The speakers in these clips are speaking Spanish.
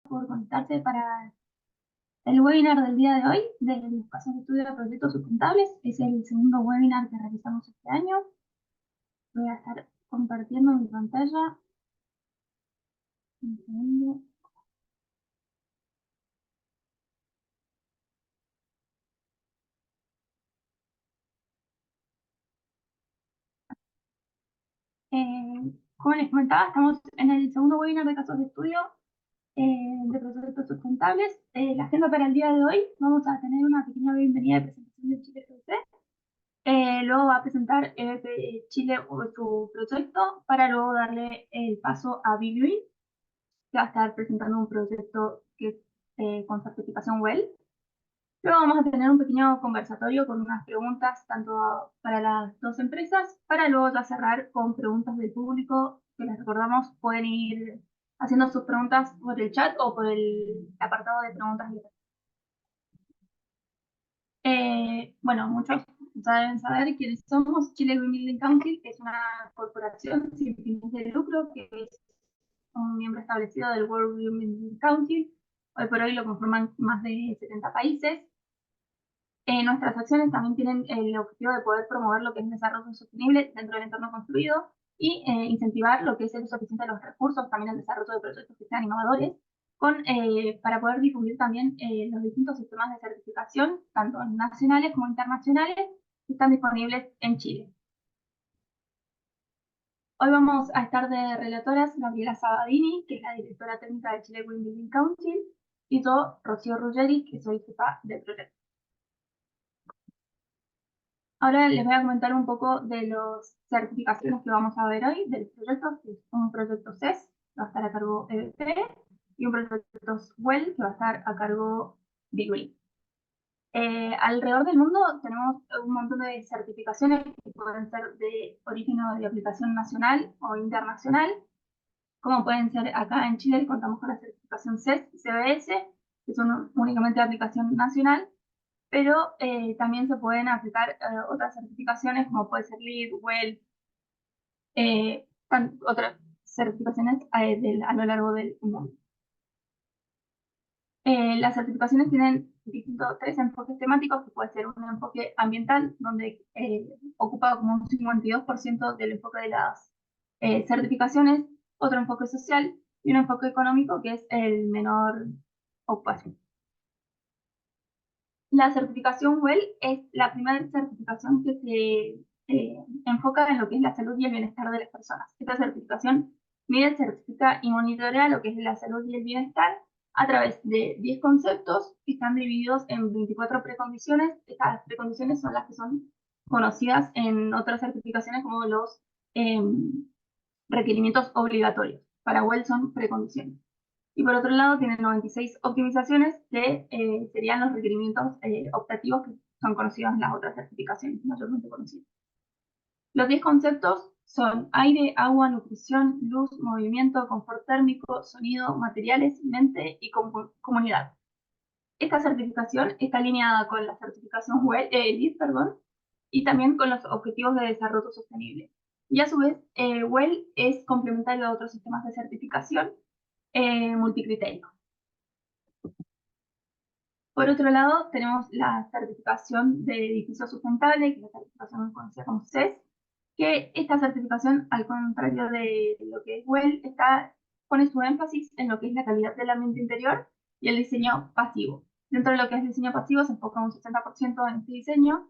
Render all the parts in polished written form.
por conectarse para el webinar del día de hoy de los casos de estudio de proyectos sustentables. Es el segundo webinar que realizamos este año. Voy a estar compartiendo mi pantalla. Un segundo. Como les comentaba, estamos en el segundo webinar de casos de estudio de proyectos sustentables. La agenda para el día de hoy, vamos a tener una pequeña bienvenida de presentación de Chile GBC. Luego va a presentar de Chile su proyecto para luego darle el paso a Bill, que va a estar presentando un proyecto que es con certificación WELL. Luego vamos a tener un pequeño conversatorio con unas preguntas tanto para las dos empresas, para luego ya cerrar con preguntas del público, que les recordamos pueden ir haciendo sus preguntas por el chat o por el apartado de preguntas libres. Bueno, muchos ya deben saber quiénes somos. Chile Green Building Council es una corporación sin fines de lucro que es un miembro establecido del World Green Building Council. Hoy por hoy lo conforman más de 70 países. Nuestras acciones también tienen el objetivo de poder promover lo que es el desarrollo sostenible dentro del entorno construido y incentivar lo que es el uso eficiente de los recursos, también el desarrollo de proyectos que sean innovadores, para poder difundir también los distintos sistemas de certificación, tanto nacionales como internacionales, que están disponibles en Chile. Hoy vamos a estar de relatoras Gabriela Sabadini, que es la directora técnica de Chile Green Building Council, y yo, Rocío Ruggeri, que soy jefa de proyecto. Ahora les voy a comentar un poco de las certificaciones que vamos a ver hoy del proyecto, que es un proyecto CES, que va a estar a cargo EBP, y un proyecto WELL, que va a estar a cargo Degree. Alrededor del mundo tenemos un montón de certificaciones que pueden ser de origen o de aplicación nacional o internacional, como pueden ser acá en Chile, contamos con la certificación CES y CBS, que son únicamente de aplicación nacional, pero también se pueden aplicar otras certificaciones como puede ser LEED, WELL, otras certificaciones a lo largo del mundo. Las certificaciones tienen tres enfoques temáticos, que puede ser un enfoque ambiental, donde ocupa como un 52% del enfoque de las certificaciones, otro enfoque social y un enfoque económico, que es el menor ocupación. La certificación WELL es la primera certificación que se enfoca en lo que es la salud y el bienestar de las personas. Esta certificación mide, certifica y monitorea lo que es la salud y el bienestar a través de 10 conceptos que están divididos en 24 precondiciones. Estas precondiciones son las que son conocidas en otras certificaciones como los eh, requerimientos obligatorios. Para WELL son precondiciones. Y por otro lado, tiene 96 optimizaciones que serían los requerimientos optativos que son conocidos en las otras certificaciones, mayormente conocidos. Los 10 conceptos son aire, agua, nutrición, luz, movimiento, confort térmico, sonido, materiales, mente y comunidad. Esta certificación está alineada con la certificación LEED, y también con los objetivos de desarrollo sostenible. Y a su vez, WELL es complementario a otros sistemas de certificación multicriterio. Por otro lado, tenemos la certificación de edificio sustentable, que es la certificación conocida como CES, que esta certificación, al contrario de lo que es WELL, pone su énfasis en lo que es la calidad del ambiente interior y el diseño pasivo. Dentro de lo que es diseño pasivo se enfoca un 60% en este diseño,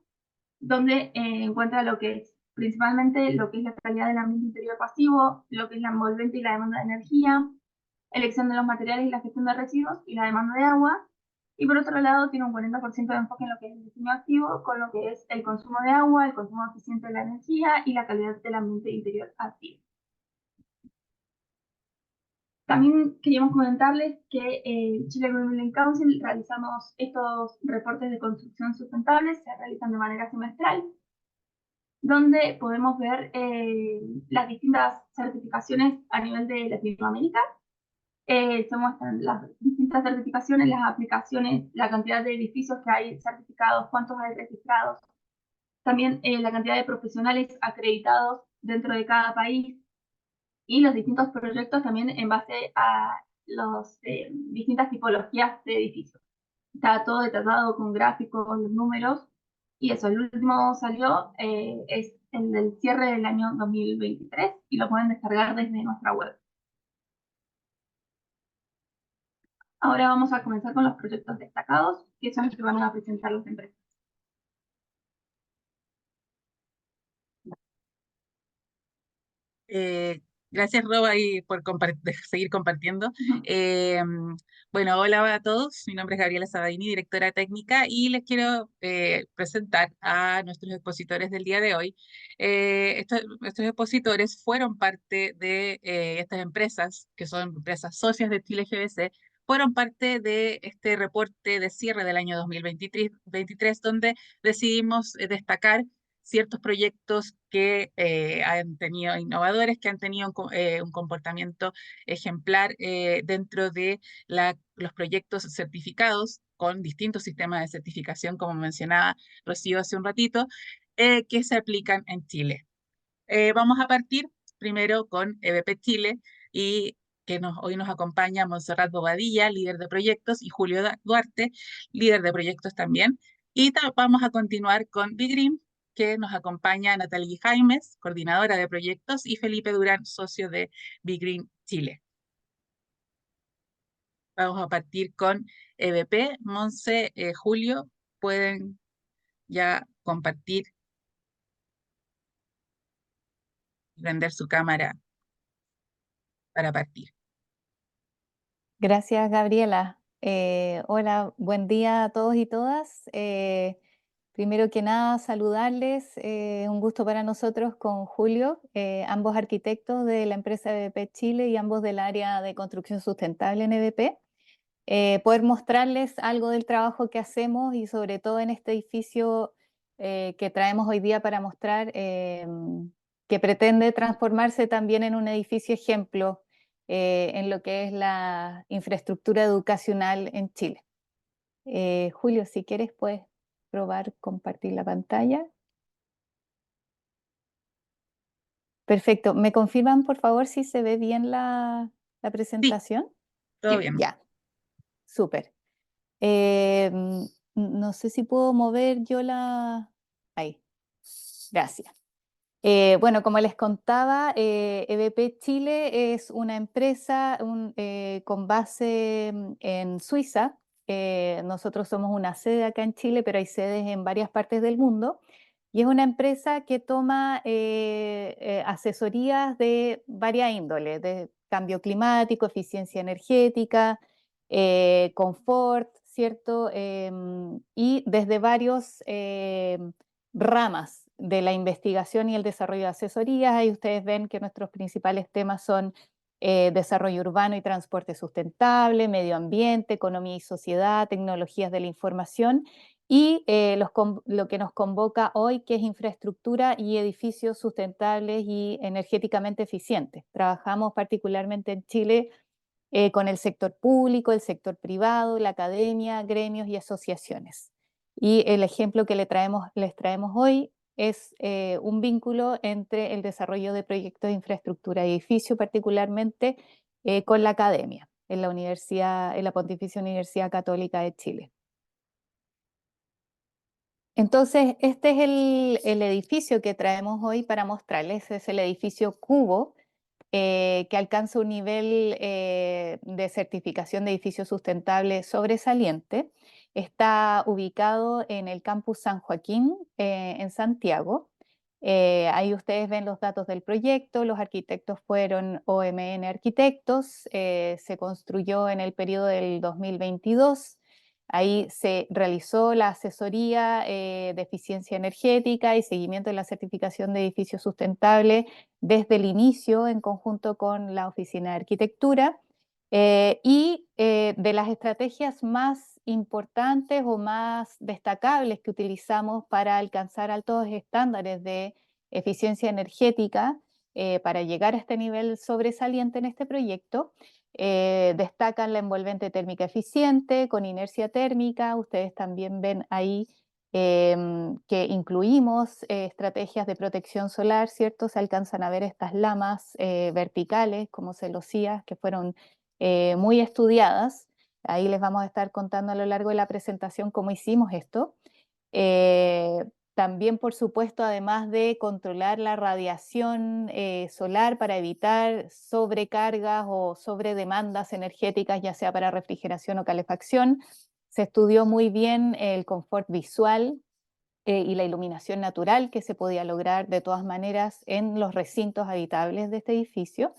donde encuentra lo que es principalmente lo que es la calidad del ambiente interior pasivo, lo que es la envolvente y la demanda de energía, elección de los materiales y la gestión de residuos y la demanda de agua. Y por otro lado, tiene un 40% de enfoque en lo que es el diseño activo, con lo que es el consumo de agua, el consumo eficiente de la energía y la calidad del ambiente interior activo. También queríamos comentarles que Chile Green Building Council realizamos estos reportes de construcción sustentables, se realizan de manera semestral, donde podemos ver las distintas certificaciones a nivel de Latinoamérica. Se muestran las distintas certificaciones, las aplicaciones, la cantidad de edificios que hay certificados, cuántos hay registrados, también la cantidad de profesionales acreditados dentro de cada país y los distintos proyectos también en base a distintas tipologías de edificios. Está todo detallado con gráficos, los números, y eso, el último salió, es el del cierre del año 2023 y lo pueden descargar desde nuestra web. Ahora vamos a comenzar con los proyectos destacados, que son los que van a presentar las empresas. Gracias, Roba, y por seguir compartiendo. Ujú. Bueno, hola a todos. Mi nombre es Gabriela Sabadini, directora técnica, y les quiero presentar a nuestros expositores del día de hoy. Estos expositores fueron parte de estas empresas, que son empresas socias de Chile GBC, fueron parte de este reporte de cierre del año 2023, donde decidimos destacar ciertos proyectos que han tenido innovadores, que han tenido un comportamiento ejemplar dentro de los proyectos certificados con distintos sistemas de certificación, como mencionaba Rocío hace un ratito, que se aplican en Chile. Vamos a partir primero con EBP Chile y hoy nos acompaña Montserrat Bobadilla, líder de proyectos, y Julio Duarte, líder de proyectos también. Y vamos a continuar con Big Green, que nos acompaña Natalie Jaimes, coordinadora de proyectos, y Felipe Durán, socio de Big Green Chile. Vamos a partir con EBP. Monse, Julio, pueden ya compartir y prender su cámara para partir. Gracias, Gabriela. Hola, buen día a todos y todas. Primero que nada, saludarles. Un gusto para nosotros con Julio, ambos arquitectos de la empresa EBP Chile y ambos del área de construcción sustentable en EBP. Poder mostrarles algo del trabajo que hacemos y sobre todo en este edificio que traemos hoy día para mostrar, que pretende transformarse también en un edificio ejemplo en lo que es la infraestructura educacional en Chile. Julio, si quieres, puedes probar compartir la pantalla. Perfecto. ¿Me confirman, por favor, si se ve bien la Sí, presentación? todo bien. Ya, súper. No sé si puedo mover yo la... Ahí, gracias. Bueno, como les contaba, EBP Chile es una empresa con base en Suiza. Nosotros somos una sede acá en Chile, pero hay sedes en varias partes del mundo. Y es una empresa que toma asesorías de varias índoles, de cambio climático, eficiencia energética, confort, ¿cierto? Y desde varios ramas de la investigación y el desarrollo de asesorías. Ahí ustedes ven que nuestros principales temas son desarrollo urbano y transporte sustentable, medio ambiente, economía y sociedad, tecnologías de la información y lo que nos convoca hoy, que es infraestructura y edificios sustentables y energéticamente eficientes. Trabajamos particularmente en Chile con el sector público, el sector privado, la academia, gremios y asociaciones. Y el ejemplo que les traemos hoy es un vínculo entre el desarrollo de proyectos de infraestructura y edificio, particularmente con la academia, en la Pontificia Universidad Católica de Chile. Entonces, este es el edificio que traemos hoy para mostrarles, es el edificio Cubo, que alcanza un nivel de certificación de edificio sustentable sobresaliente. Está ubicado en el campus San Joaquín, en Santiago. Ahí ustedes ven los datos del proyecto. Los arquitectos fueron OMN Arquitectos. Se construyó en el periodo del 2022. Ahí se realizó la asesoría de eficiencia energética y seguimiento de la certificación de edificios sustentables desde el inicio en conjunto con la Oficina de Arquitectura. De las estrategias más importantes o más destacables que utilizamos para alcanzar altos estándares de eficiencia energética para llegar a este nivel sobresaliente en este proyecto, destacan la envolvente térmica eficiente con inercia térmica. Ustedes también ven ahí que incluimos estrategias de protección solar, ¿cierto? Se alcanzan a ver estas lamas verticales como celosías que fueron muy estudiadas. Ahí les vamos a estar contando a lo largo de la presentación cómo hicimos esto. También, por supuesto, además de controlar la radiación solar para evitar sobrecargas o sobredemandas energéticas, ya sea para refrigeración o calefacción, se estudió muy bien el confort visual y la iluminación natural que se podía lograr de todas maneras en los recintos habitables de este edificio.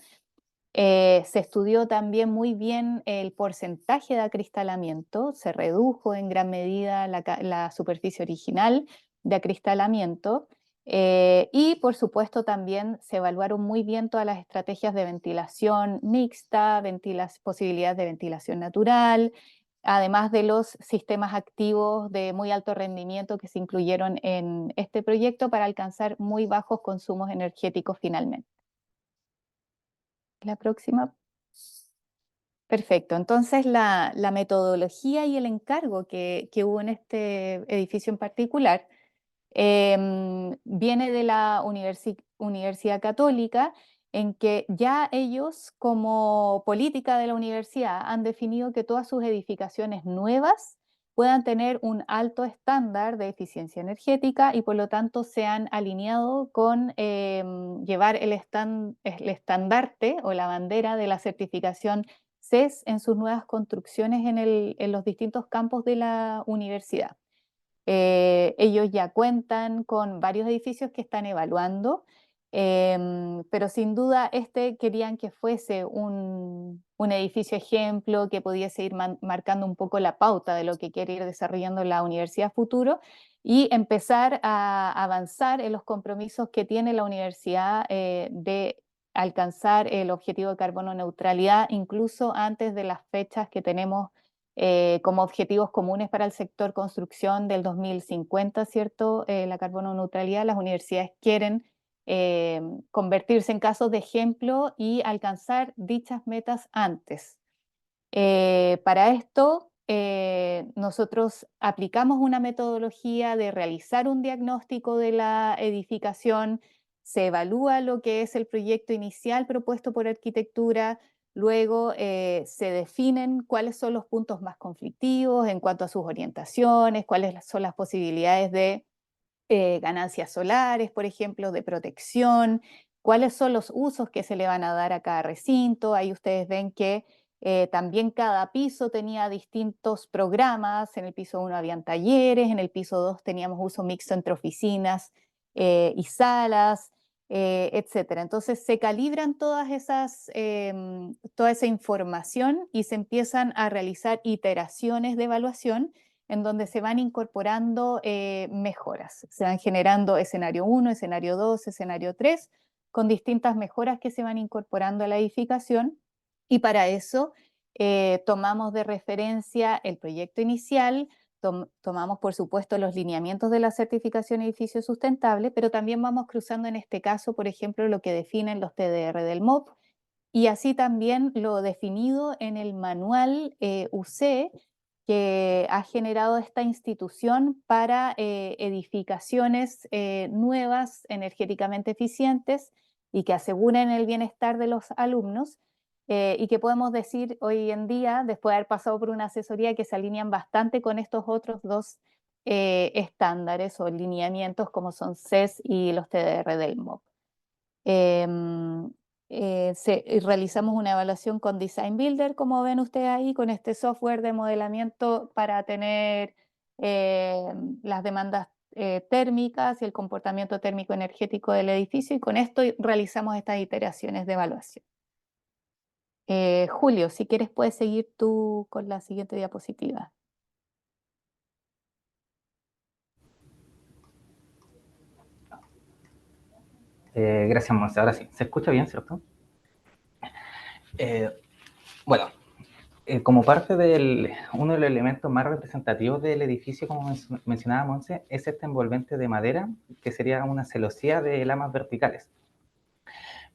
Se estudió también muy bien el porcentaje de acristalamiento, se redujo en gran medida la superficie original de acristalamiento y por supuesto también se evaluaron muy bien todas las estrategias de ventilación mixta, posibilidades de ventilación natural, además de los sistemas activos de muy alto rendimiento que se incluyeron en este proyecto para alcanzar muy bajos consumos energéticos finalmente. La próxima. Perfecto. Entonces, la metodología y el encargo que hubo en este edificio en particular viene de la Universidad Católica, en que ya ellos, como política de la universidad, han definido que todas sus edificaciones nuevas puedan tener un alto estándar de eficiencia energética y por lo tanto se han alineado con llevar el estandarte o la bandera de la certificación CES en sus nuevas construcciones en los distintos campos de la universidad. Ellos ya cuentan con varios edificios que están evaluando, pero sin duda querían que fuese un edificio ejemplo que pudiese ir marcando un poco la pauta de lo que quiere ir desarrollando la universidad a futuro y empezar a avanzar en los compromisos que tiene la universidad de alcanzar el objetivo de carbono neutralidad incluso antes de las fechas que tenemos como objetivos comunes para el sector construcción del 2050, ¿cierto? La carbono neutralidad, las universidades quieren convertirse en casos de ejemplo y alcanzar dichas metas antes. Para esto, nosotros aplicamos una metodología de realizar un diagnóstico de la edificación, se evalúa lo que es el proyecto inicial propuesto por arquitectura, luego se definen cuáles son los puntos más conflictivos en cuanto a sus orientaciones, cuáles son las posibilidades de ganancias solares, por ejemplo, de protección, cuáles son los usos que se le van a dar a cada recinto. Ahí ustedes ven que también cada piso tenía distintos programas. En el piso 1 habían talleres, en el piso 2 teníamos uso mixto entre oficinas y salas, etc. Entonces se calibran toda esa información y se empiezan a realizar iteraciones de evaluación en donde se van incorporando mejoras. Se van generando escenario 1, escenario 2, escenario 3, con distintas mejoras que se van incorporando a la edificación. Y para eso tomamos de referencia el proyecto inicial, tomamos por supuesto los lineamientos de la certificación edificio sustentable, pero también vamos cruzando en este caso, por ejemplo, lo que definen los TDR del MOP, y así también lo definido en el manual UC que ha generado esta institución para edificaciones nuevas, energéticamente eficientes y que aseguren el bienestar de los alumnos y que podemos decir hoy en día, después de haber pasado por una asesoría, que se alinean bastante con estos otros dos estándares o lineamientos como son CES y los TDR del MOP. Realizamos una evaluación con Design Builder, como ven ustedes ahí, con este software de modelamiento para tener las demandas térmicas y el comportamiento térmico energético del edificio, y con esto realizamos estas iteraciones de evaluación. Julio, si quieres puedes seguir tú con la siguiente diapositiva. Gracias, Monse. Ahora sí, ¿se escucha bien, cierto? Bueno, como parte de uno de los elementos más representativos del edificio, como mencionaba Monse, es este envolvente de madera, que sería una celosía de lamas verticales.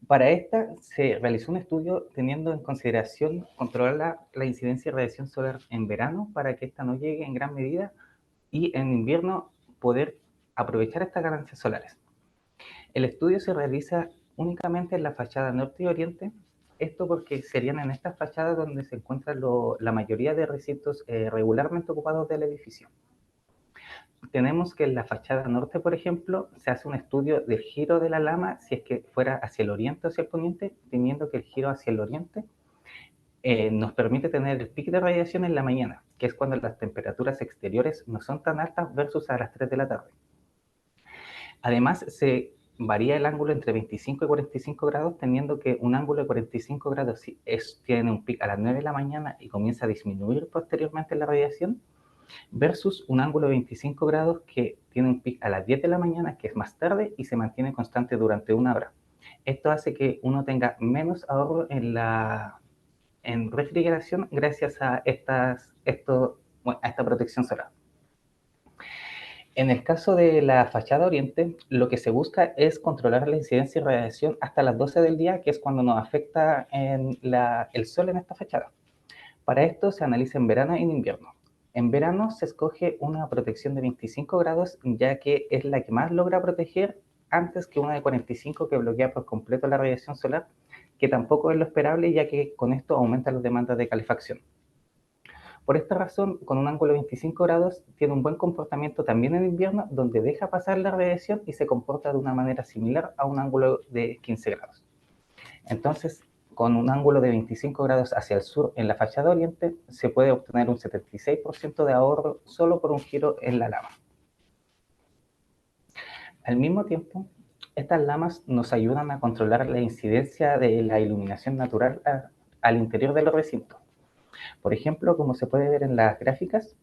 Para esta se realizó un estudio teniendo en consideración controlar la incidencia de radiación solar en verano para que esta no llegue en gran medida y en invierno poder aprovechar estas ganancias solares. El estudio se realiza únicamente en la fachada norte y oriente Esto porque serían en estas fachadas donde se encuentran la mayoría de recintos regularmente ocupados del edificio. Tenemos que en la fachada norte, por ejemplo, se hace un estudio del giro de la lama si es que fuera hacia el oriente o hacia el poniente, teniendo que el giro hacia el oriente nos permite tener el pico de radiación en la mañana, que es cuando las temperaturas exteriores no son tan altas versus a las 3 de la tarde. Además, se varía el ángulo entre 25 y 45 grados, teniendo que un ángulo de 45 grados tiene un pico a las 9 de la mañana y comienza a disminuir posteriormente la radiación, versus un ángulo de 25 grados que tiene un pico a las 10 de la mañana, que es más tarde, y se mantiene constante durante una hora. Esto hace que uno tenga menos ahorro en refrigeración gracias a esta protección solar. En el caso de la fachada oriente, lo que se busca es controlar la incidencia y radiación hasta las 12 del día, que es cuando nos afecta el sol en esta fachada. Para esto se analiza en verano y en invierno. En verano se escoge una protección de 25 grados, ya que es la que más logra proteger antes que una de 45 que bloquea por completo la radiación solar, que tampoco es lo esperable, ya que con esto aumentan las demandas de calefacción. Por esta razón, con un ángulo de 25 grados, tiene un buen comportamiento también en invierno, donde deja pasar la radiación y se comporta de una manera similar a un ángulo de 15 grados. Entonces, con un ángulo de 25 grados hacia el sur en la fachada oriente, se puede obtener un 76% de ahorro solo por un giro en la lama. Al mismo tiempo, estas lamas nos ayudan a controlar la incidencia de la iluminación natural al interior de los recintos. Por ejemplo, como se puede ver en las gráficas,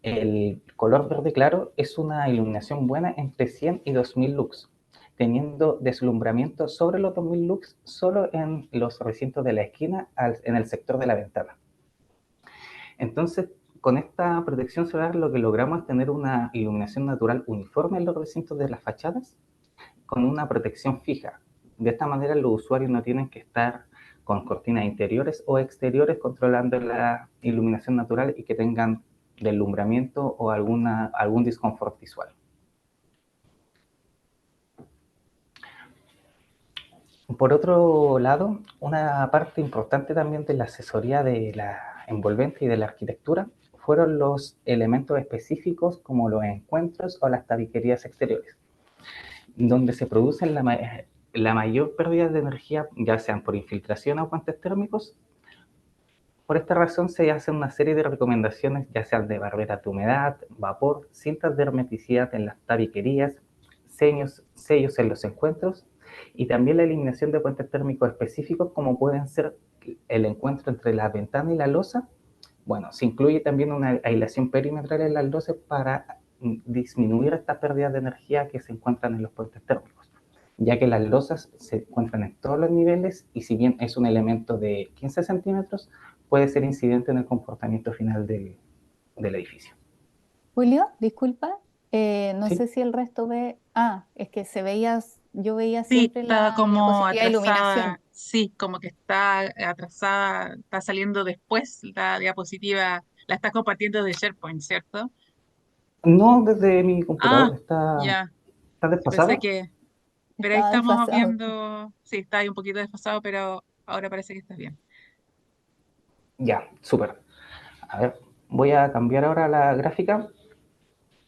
el color verde claro es una iluminación buena entre 100 y 2000 lux, teniendo deslumbramiento sobre los 2000 lux solo en los recintos de la esquina, en el sector de la ventana. Entonces, con esta protección solar lo que logramos es tener una iluminación natural uniforme en los recintos de las fachadas, con una protección fija. De esta manera los usuarios no tienen que estar con cortinas interiores o exteriores controlando la iluminación natural y que tengan deslumbramiento o algún disconfort visual. Por otro lado, una parte importante también de la asesoría de la envolvente y de la arquitectura fueron los elementos específicos como los encuentros o las tabiquerías exteriores, donde se producen la mayor pérdida de energía, ya sean por infiltración o puentes térmicos. Por esta razón se hacen una serie de recomendaciones, ya sean de barreras de humedad, vapor, cintas de hermeticidad en las tabiquerías, sellos en los encuentros, y también la eliminación de puentes térmicos específicos, como pueden ser el encuentro entre la ventana y la losa. Bueno, se incluye también una aislación perimetral en las losas para disminuir estas pérdidas de energía que se encuentran en los puentes térmicos, ya que las losas se encuentran en todos los niveles y si bien es un elemento de 15 centímetros, puede ser incidente en el comportamiento final del edificio. Julio, disculpa, no ¿Sí? sé si el resto ve... es que yo veía Sí, siempre está la como diapositiva de iluminación. atrasada, sí, como que está atrasada, está saliendo después la diapositiva, la estás compartiendo de SharePoint, ¿cierto? No desde mi Ah, computador, está ya, sí, pensé desfasado. que, pero ahí Estaba estamos desfasado. viendo, sí, está ahí un poquito desfasado, pero ahora parece que está bien. Ya, súper. A ver, voy a cambiar ahora la gráfica.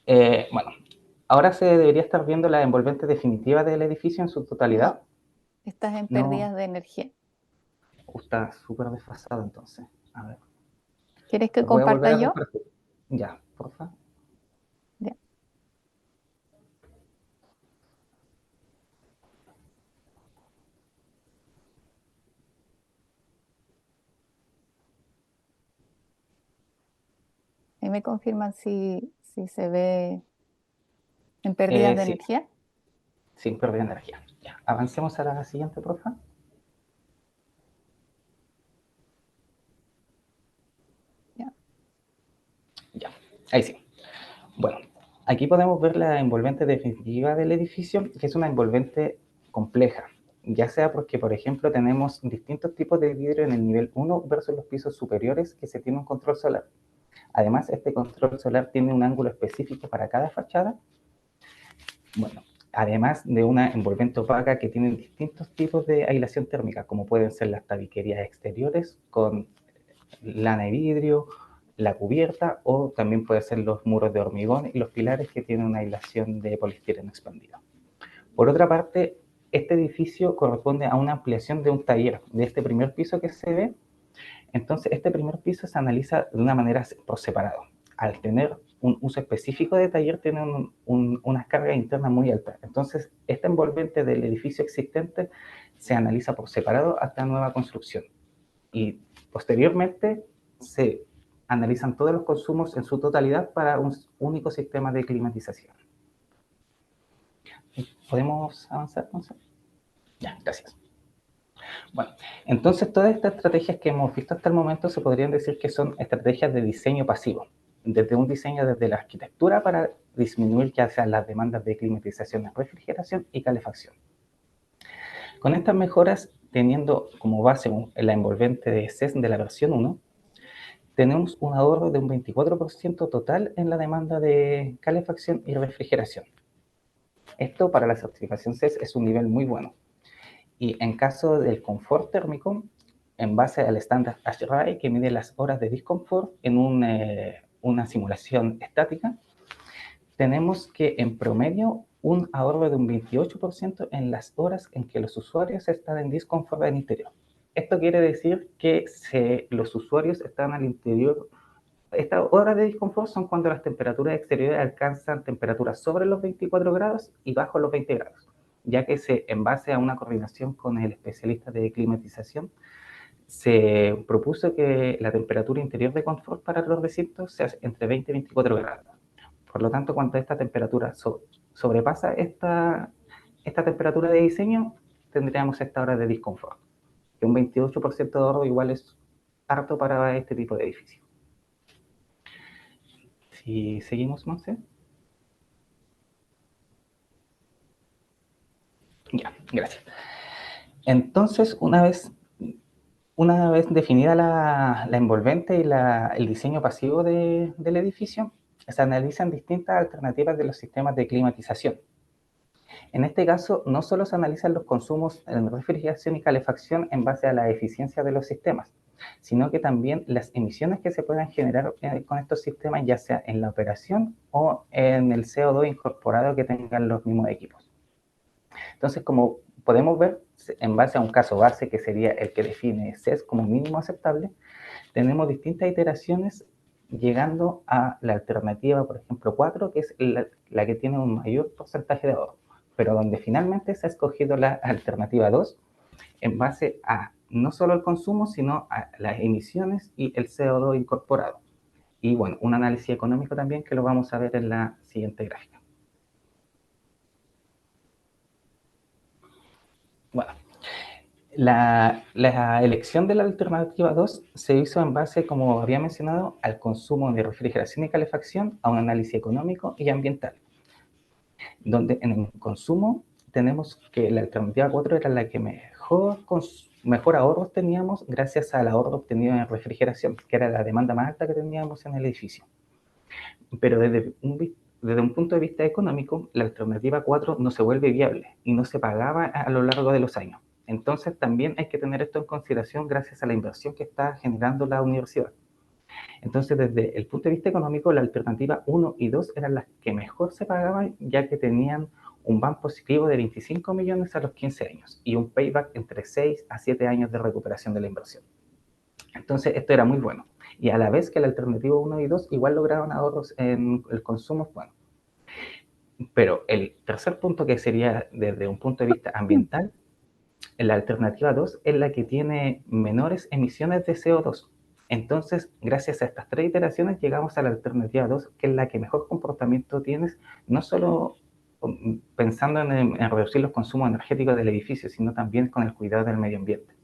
Bueno, ahora se debería estar viendo la envolvente definitiva del edificio en su totalidad. No, estás en No, pérdidas de energía. está súper desfasado entonces. A ver, ¿Quieres que los voy a volver comparta a yo? compartir. Ya, por favor. Ya. Ahí me confirman si se ve en pérdidas de Sí, energía. sin pérdida de energía. Ya, avancemos a la siguiente, por favor. Ya. Ya, ahí sí. Bueno, aquí podemos ver la envolvente definitiva del edificio, que es una envolvente compleja, ya sea porque, por ejemplo, tenemos distintos tipos de vidrio en el nivel 1 versus los pisos superiores que se tiene un control solar. Además, este control solar tiene un ángulo específico para cada fachada. Bueno, además de una envolvente opaca que tiene distintos tipos de aislación térmica, como pueden ser las tabiquerías exteriores con lana y vidrio, la cubierta, o también pueden ser los muros de hormigón y los pilares que tienen una aislación de poliestireno expandido. Por otra parte, este edificio corresponde a una ampliación de un taller, de este primer piso que se ve. Entonces, este primer piso se analiza de una manera por separado. Al tener un uso específico de taller, tiene unas cargas internas muy altas. Entonces, esta envolvente del edificio existente se analiza por separado hasta nueva construcción. Y posteriormente se analizan todos los consumos en su totalidad para un único sistema de climatización. ¿Podemos avanzar, Gonzalo? Ya, gracias. Bueno, entonces todas estas estrategias que hemos visto hasta el momento se podrían decir que son estrategias de diseño pasivo, desde un diseño desde la arquitectura para disminuir ya sea las demandas de climatización, refrigeración y calefacción. Con estas mejoras, teniendo como base la envolvente de CES de la versión 1, tenemos un ahorro de un 24% total en la demanda de calefacción y refrigeración. Esto para la certificación CES es un nivel muy bueno. Y en caso del confort térmico, en base al estándar ASHRAE, que mide las horas de disconfort en una simulación estática, tenemos que en promedio un ahorro de un 28% en las horas en que los usuarios están en disconfort en interior. Esto quiere decir que los usuarios están al interior. Estas horas de disconfort son cuando las temperaturas exteriores alcanzan temperaturas sobre los 24 grados y bajo los 20 grados, ya que en base a una coordinación con el especialista de climatización, se propuso que la temperatura interior de confort para los recintos sea entre 20 y 24 grados. Por lo tanto, cuando esta temperatura sobrepasa esta temperatura de diseño, tendríamos esta hora de disconfort, que un 28% de ahorro igual es harto para este tipo de edificio. Si seguimos, Monse. Ya, gracias. Entonces, una vez definida la envolvente y el diseño pasivo del edificio, se analizan distintas alternativas de los sistemas de climatización. En este caso, no solo se analizan los consumos en refrigeración y calefacción en base a la eficiencia de los sistemas, sino que también las emisiones que se puedan generar con estos sistemas, ya sea en la operación o en el CO2 incorporado que tengan los mismos equipos. Entonces, como podemos ver, en base a un caso base, que sería el que define CES como mínimo aceptable, tenemos distintas iteraciones llegando a la alternativa, por ejemplo, 4, que es la que tiene un mayor porcentaje de ahorro, pero donde finalmente se ha escogido la alternativa 2 en base a no solo el consumo, sino a las emisiones y el CO2 incorporado. Y bueno, un análisis económico también que lo vamos a ver en la siguiente gráfica. Bueno, la elección de la alternativa 2 se hizo en base, como había mencionado, al consumo de refrigeración y calefacción, a un análisis económico y ambiental, donde en el consumo tenemos que la alternativa 4 era la que mejor ahorros teníamos gracias al ahorro obtenido en refrigeración, que era la demanda más alta que teníamos en el edificio. Pero desde un punto de vista económico, la alternativa 4 no se vuelve viable y no se pagaba a lo largo de los años. Entonces también hay que tener esto en consideración gracias a la inversión que está generando la universidad. Entonces, desde el punto de vista económico, la alternativa 1 y 2 eran las que mejor se pagaban, ya que tenían un BAM positivo de 25 millones a los 15 años y un payback entre 6 a 7 años de recuperación de la inversión. Entonces, esto era muy bueno. Y a la vez que la alternativa 1 y 2 igual lograban ahorros en el consumo, bueno. Pero el tercer punto, que sería desde un punto de vista ambiental, la alternativa 2 es la que tiene menores emisiones de CO2. Entonces, gracias a estas 3 iteraciones, llegamos a la alternativa 2, que es la que mejor comportamiento tienes, no solo pensando en reducir los consumos energéticos del edificio, sino también con el cuidado del medio ambiente.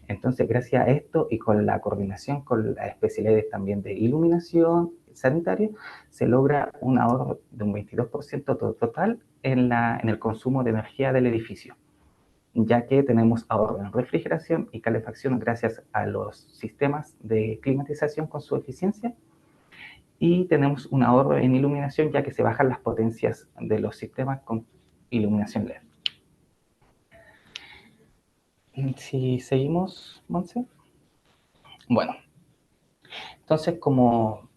Entonces, gracias a esto y con la coordinación con las especialidades también de iluminación sanitaria, se logra un ahorro de un 22% total en el consumo de energía del edificio, ya que tenemos ahorro en refrigeración y calefacción gracias a los sistemas de climatización con su eficiencia, y tenemos un ahorro en iluminación, ya que se bajan las potencias de los sistemas iluminación LED. Si seguimos, Monse. Bueno, entonces como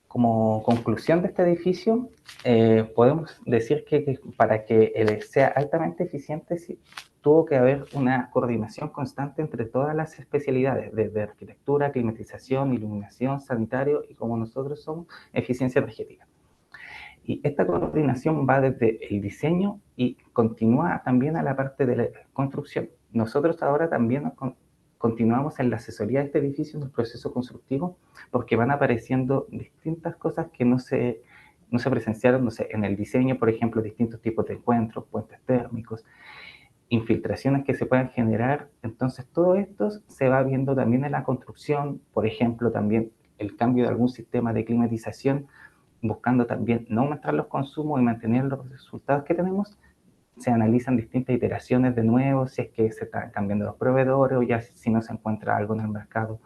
conclusión de este edificio, podemos decir que para que sea altamente eficiente tuvo que haber una coordinación constante entre todas las especialidades, desde arquitectura, climatización, iluminación, sanitario y, como nosotros somos, eficiencia energética. Y esta coordinación va desde el diseño y continúa también a la parte de la construcción. Nosotros ahora también continuamos en la asesoría de este edificio en el proceso constructivo, porque van apareciendo distintas cosas que no se presenciaron, no sé, en el diseño, por ejemplo, distintos tipos de encuentros, puentes térmicos, infiltraciones que se puedan generar. Entonces todo esto se va viendo también en la construcción, por ejemplo, también el cambio de algún sistema de climatización, buscando también no aumentar los consumos y mantener los resultados que tenemos. Se analizan distintas iteraciones de nuevo, si es que se están cambiando los proveedores o ya si no se encuentra algo en el mercado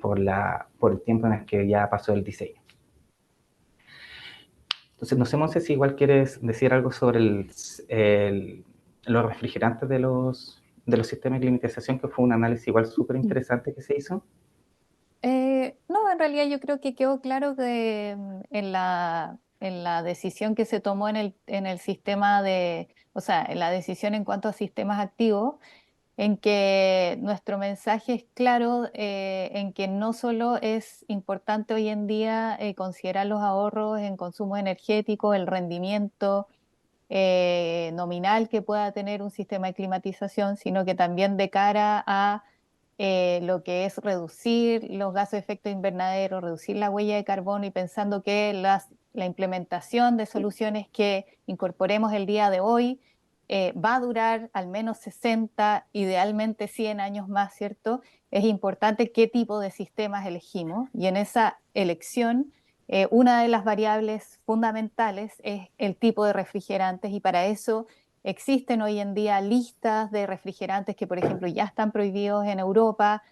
por el tiempo en el que ya pasó el diseño. Entonces, no sé, Monse, si igual quieres decir algo sobre los refrigerantes de los sistemas de climatización, que fue un análisis igual súper interesante que se hizo. No, en realidad yo creo que quedó claro que en la decisión que se tomó en el sistema o sea, en la decisión en cuanto a sistemas activos, en que nuestro mensaje es claro, en que no solo es importante hoy en día considerar los ahorros en consumo energético, el rendimiento nominal que pueda tener un sistema de climatización, sino que también de cara a lo que es reducir los gases de efecto invernadero, reducir la huella de carbono, y pensando que la implementación de soluciones que incorporemos el día de hoy va a durar al menos 60, idealmente 100 años más, ¿cierto? Es importante qué tipo de sistemas elegimos, y en esa elección una de las variables fundamentales es el tipo de refrigerantes, y para eso existen hoy en día listas de refrigerantes que, por ejemplo, ya están prohibidos en Europa,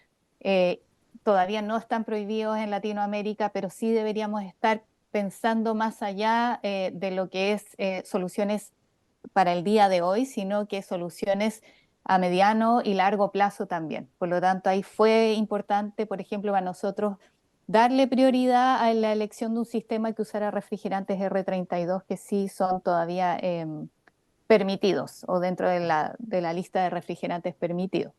todavía no están prohibidos en Latinoamérica, pero sí deberíamos estar pensando más allá de lo que es soluciones para el día de hoy, sino que soluciones a mediano y largo plazo también. Por lo tanto, ahí fue importante, por ejemplo, para nosotros darle prioridad a la elección de un sistema que usara refrigerantes R32, que sí son todavía permitidos, o dentro de la lista de refrigerantes permitidos.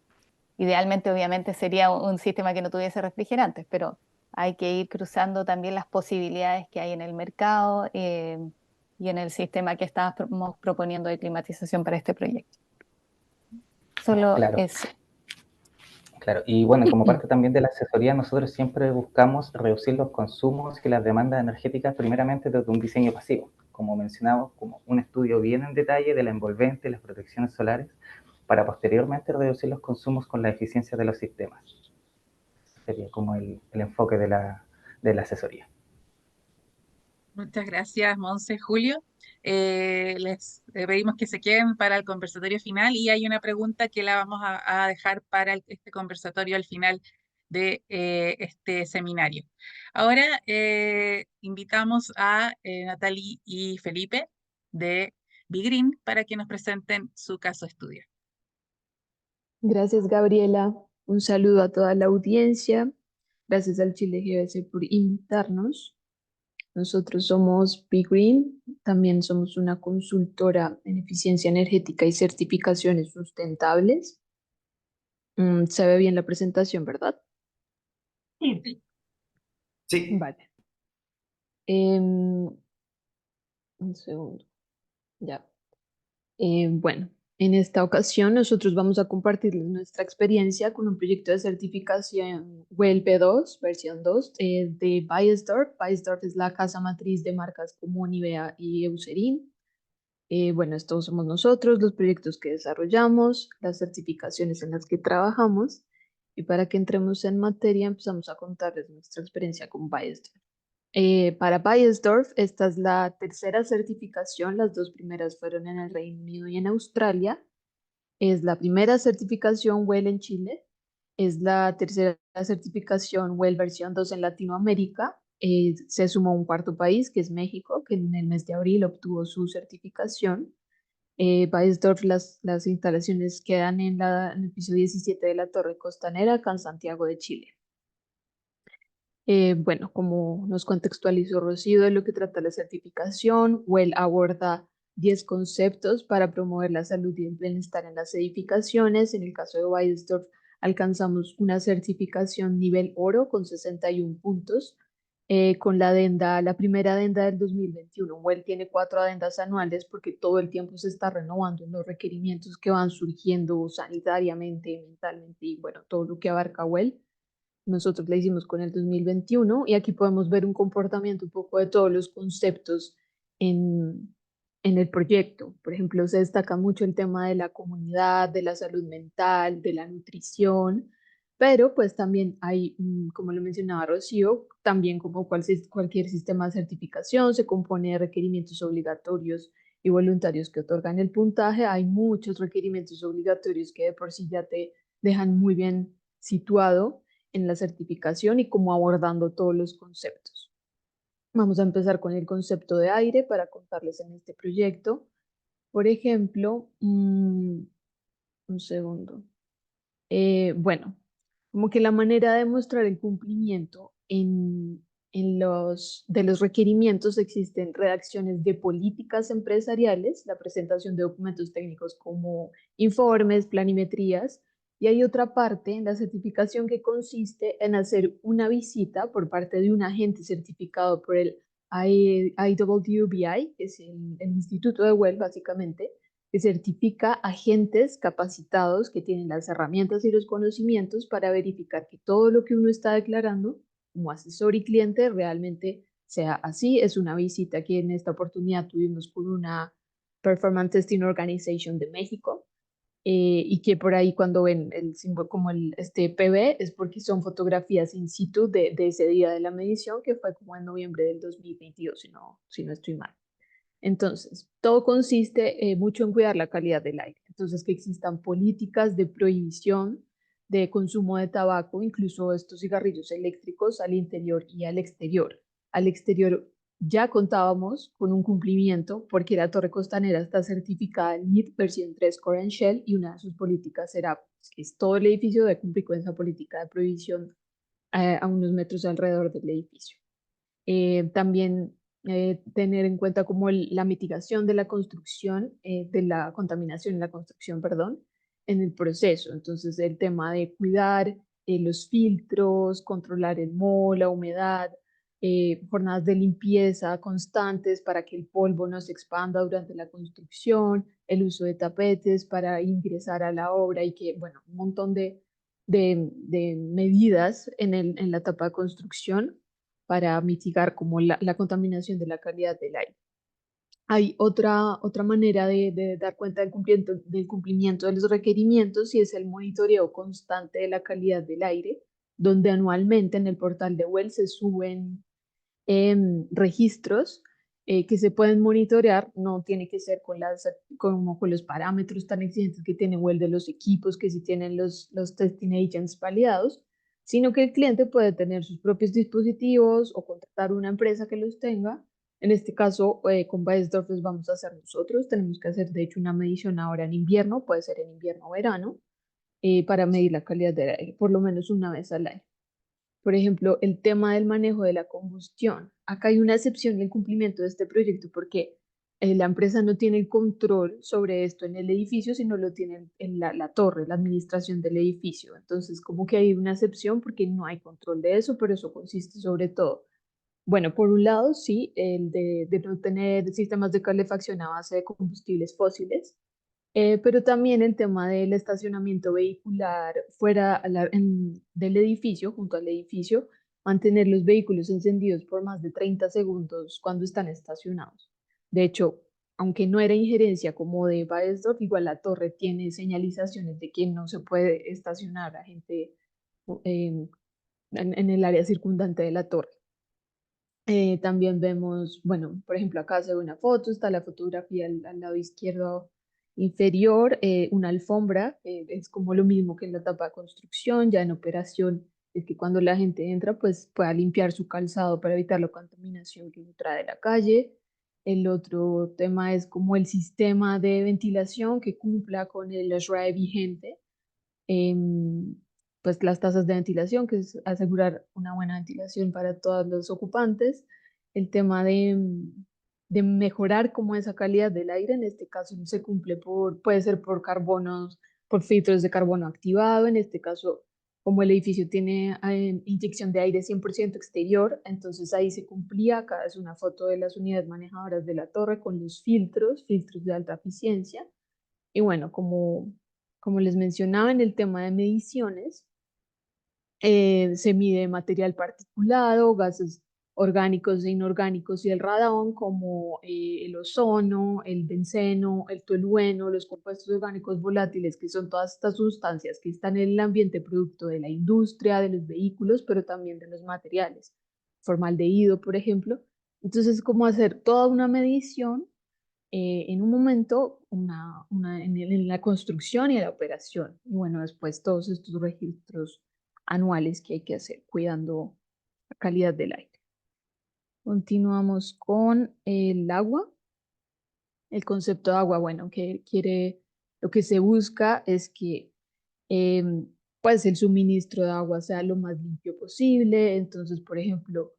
Idealmente, obviamente, sería un sistema que no tuviese refrigerantes, pero hay que ir cruzando también las posibilidades que hay en el mercado y en el sistema que estamos proponiendo de climatización para este proyecto. Solo Claro. eso. Claro, y bueno, como parte también de la asesoría, nosotros siempre buscamos reducir los consumos y las demandas energéticas primeramente desde un diseño pasivo, como mencionamos, como un estudio bien en detalle de la envolvente y las protecciones solares, para posteriormente reducir los consumos con la eficiencia de los sistemas. Sería como el enfoque de la asesoría. Muchas gracias, Monse, Julio. Les pedimos que se queden para el conversatorio final, y hay una pregunta que la vamos a dejar para este conversatorio al final de este seminario. Ahora invitamos a Natalie y Felipe de BeGreen para que nos presenten su caso de estudio. Gracias, Gabriela. Un saludo a toda la audiencia. Gracias al Chile GBC por invitarnos. Nosotros somos BeGreen, también somos una consultora en eficiencia energética y certificaciones sustentables. Se ve bien la presentación, ¿verdad? Sí. Sí. Vale. Un segundo. Ya. Bueno, en esta ocasión nosotros vamos a compartirles nuestra experiencia con un proyecto de certificación WELL B2, versión 2, de Beiersdorf. Beiersdorf es la casa matriz de marcas como Nivea y Eucerin. Bueno, estos somos nosotros, los proyectos que desarrollamos, las certificaciones en las que trabajamos, y para que entremos en materia empezamos a contarles nuestra experiencia con Beiersdorf. Para Beiersdorf, esta es la tercera certificación, las dos primeras fueron en el Reino Unido y en Australia. Es la primera certificación WELL en Chile, es la tercera certificación WELL versión 2 en Latinoamérica. Se sumó un cuarto país, que es México, que en el mes de abril obtuvo su certificación. Baesdorf, las instalaciones quedan en el piso 17 de la Torre Costanera, acá en Santiago de Chile. Bueno, como nos contextualizó Rocío de lo que trata la certificación, Well aborda 10 conceptos para promover la salud y el bienestar en las edificaciones. En el caso de Baesdorf, alcanzamos una certificación nivel oro con 61 puntos. Con la adenda, la primera adenda del 2021. Well tiene 4 adendas anuales porque todo el tiempo se está renovando en los requerimientos que van surgiendo sanitariamente, mentalmente y bueno, todo lo que abarca Well. Nosotros la hicimos con el 2021 y aquí podemos ver un comportamiento un poco de todos los conceptos en, en el proyecto. Por ejemplo, se destaca mucho el tema de la comunidad, de la salud mental, de la nutrición, pero pues también hay, como lo mencionaba Rocío, también como cualquier sistema de certificación se compone de requerimientos obligatorios y voluntarios que otorgan el puntaje. Hay muchos requerimientos obligatorios que de por sí ya te dejan muy bien situado en la certificación y como abordando todos los conceptos. Vamos a empezar con el concepto de aire para contarles en este proyecto. Por ejemplo, un segundo. Bueno, como que la manera de mostrar el cumplimiento de los requerimientos existen redacciones de políticas empresariales, la presentación de documentos técnicos como informes, planimetrías, y hay otra parte en la certificación que consiste en hacer una visita por parte de un agente certificado por el IWBI, que es el Instituto de Well, básicamente, que certifica agentes capacitados que tienen las herramientas y los conocimientos para verificar que todo lo que uno está declarando como asesor y cliente realmente sea así. Es una visita que en esta oportunidad tuvimos con una Performance Testing Organization de México. Y que por ahí cuando ven el símbolo como este PB es porque son fotografías in situ de ese día de la medición que fue como en noviembre del 2022, si no estoy mal. Entonces, todo consiste mucho en cuidar la calidad del aire. Entonces, que existan políticas de prohibición de consumo de tabaco, incluso estos cigarrillos eléctricos al interior y al exterior. Al exterior ya contábamos con un cumplimiento porque la Torre Costanera está certificada en NIT versión 3 Core and Shell y una de sus políticas será que es todo el edificio de cumplir con esa política de prohibición a unos metros alrededor del edificio. También tener en cuenta como la mitigación de la construcción, de la contaminación en la construcción, perdón, en el proceso. Entonces, el tema de cuidar los filtros, controlar el moho, la humedad, jornadas de limpieza constantes para que el polvo no se expanda durante la construcción, el uso de tapetes para ingresar a la obra y que, bueno, un montón de medidas en la etapa de construcción para mitigar como la contaminación de la calidad del aire. Hay otra manera de dar cuenta del cumplimiento de los requerimientos y es el monitoreo constante de la calidad del aire, donde anualmente en el portal de Well se suben registros que se pueden monitorear, no tiene que ser como con los parámetros tan exigentes que tiene Well de los equipos que sí tienen los testing agents validados, sino que el cliente puede tener sus propios dispositivos o contratar una empresa que los tenga. En este caso, con Baesdorf los vamos a hacer nosotros. Tenemos que hacer, de hecho, una medición ahora en invierno, puede ser en invierno o verano, para medir la calidad del aire, por lo menos una vez al año. Por ejemplo, el tema del manejo de la combustión. Acá hay una excepción en el cumplimiento de este proyecto porque la empresa no tiene el control sobre esto en el edificio, sino lo tiene en la torre, la administración del edificio. Entonces, como que hay una excepción porque no hay control de eso, pero eso consiste sobre todo, bueno, por un lado, sí, el de no tener sistemas de calefacción a base de combustibles fósiles, pero también el tema del estacionamiento vehicular fuera del edificio, junto al edificio, mantener los vehículos encendidos por más de 30 segundos cuando están estacionados. De hecho, aunque no era injerencia como de Baesdorf, igual la torre tiene señalizaciones de que no se puede estacionar a gente en el área circundante de la torre. También vemos, bueno, por ejemplo, acá se ve una foto, está la fotografía al lado izquierdo inferior, una alfombra, es como lo mismo que en la etapa de construcción, ya en operación, es que cuando la gente entra, pues pueda limpiar su calzado para evitar la contaminación que uno trae de la calle. El otro tema es como el sistema de ventilación que cumpla con el SRAE vigente, em, pues las tasas de ventilación, que es asegurar una buena ventilación para todos los ocupantes, el tema de mejorar como esa calidad del aire, en este caso se cumple puede ser por carbonos, por filtros de carbono activado, en este caso como el edificio tiene inyección de aire 100% exterior, entonces ahí se cumplía. Acá es una foto de las unidades manejadoras de la torre con los filtros de alta eficiencia. Y bueno, como les mencionaba en el tema de mediciones, se mide material particulado, gases orgánicos e inorgánicos y el radón, como el ozono, el benceno, el tolueno, los compuestos orgánicos volátiles, que son todas estas sustancias que están en el ambiente producto de la industria, de los vehículos, pero también de los materiales, formaldehído, por ejemplo. Entonces, como hacer toda una medición en un momento en la construcción y en la operación. Y bueno, después todos estos registros anuales que hay que hacer, cuidando la calidad del aire. Continuamos con el agua. El concepto de agua, bueno, lo que se busca es que pues el suministro de agua sea lo más limpio posible. Entonces, por ejemplo,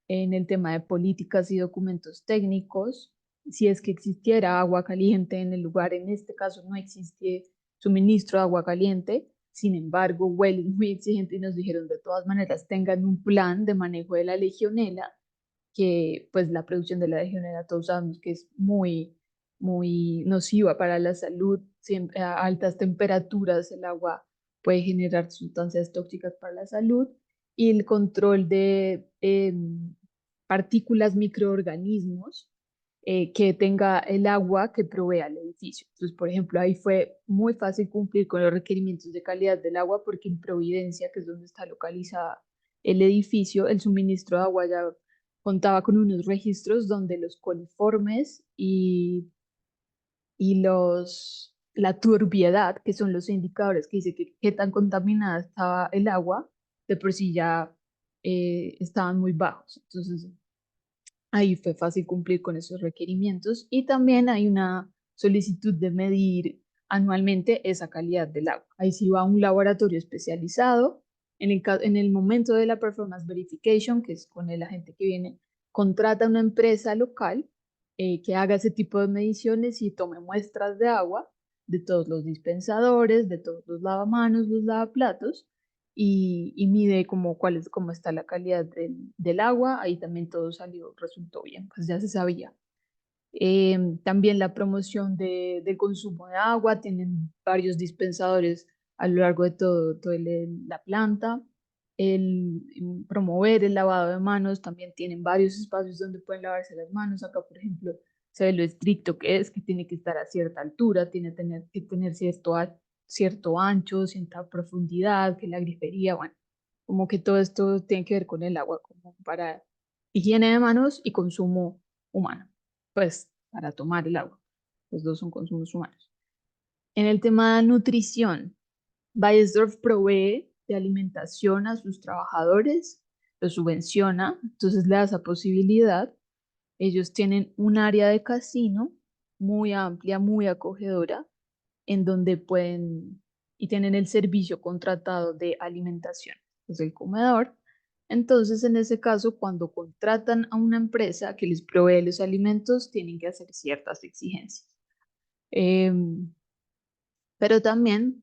en el tema de políticas y documentos técnicos, si es que existiera agua caliente en el lugar, en este caso no existe suministro de agua caliente. Sin embargo, WEL es muy exigente y nos dijeron de todas maneras tengan un plan de manejo de la legionela, que pues la producción de la legionela todos sabemos que es muy nociva para la salud. Siempre a altas temperaturas el agua puede generar sustancias tóxicas para la salud, y el control de partículas, microorganismos que tenga el agua que provea el edificio. Entonces, por ejemplo, ahí fue muy fácil cumplir con los requerimientos de calidad del agua porque en Providencia, que es donde está localizada el edificio, el suministro de agua ya contaba con unos registros donde los coliformes y la turbiedad, que son los indicadores que dice qué tan contaminada estaba el agua, de por sí ya estaban muy bajos. Entonces, ahí fue fácil cumplir con esos requerimientos, y también hay una solicitud de medir anualmente esa calidad del agua. Ahí sí va a un laboratorio especializado. En el momento de la performance verification, que es con el agente que viene, contrata una empresa local que haga ese tipo de mediciones y tome muestras de agua de todos los dispensadores, de todos los lavamanos, los lavaplatos, y mide cómo está la calidad del agua. Ahí también todo resultó bien, pues ya se sabía. También la promoción del consumo de agua, tienen varios dispensadores a lo largo de toda la planta. Promover el lavado de manos, también tienen varios espacios donde pueden lavarse las manos. Acá, por ejemplo, se ve lo estricto que es, que tiene que estar a cierta altura, tiene que tener cierto ancho, cierta profundidad, que la grifería, bueno, como que todo esto tiene que ver con el agua, como para higiene de manos y consumo humano, pues para tomar el agua. Los dos son consumos humanos. En el tema de nutrición, Bayersdorf provee de alimentación a sus trabajadores, los subvenciona, entonces le da esa posibilidad. Ellos tienen un área de casino muy amplia, muy acogedora, en donde y tienen el servicio contratado de alimentación, es el comedor. Entonces, en ese caso, cuando contratan a una empresa que les provee los alimentos, tienen que hacer ciertas exigencias. Pero también,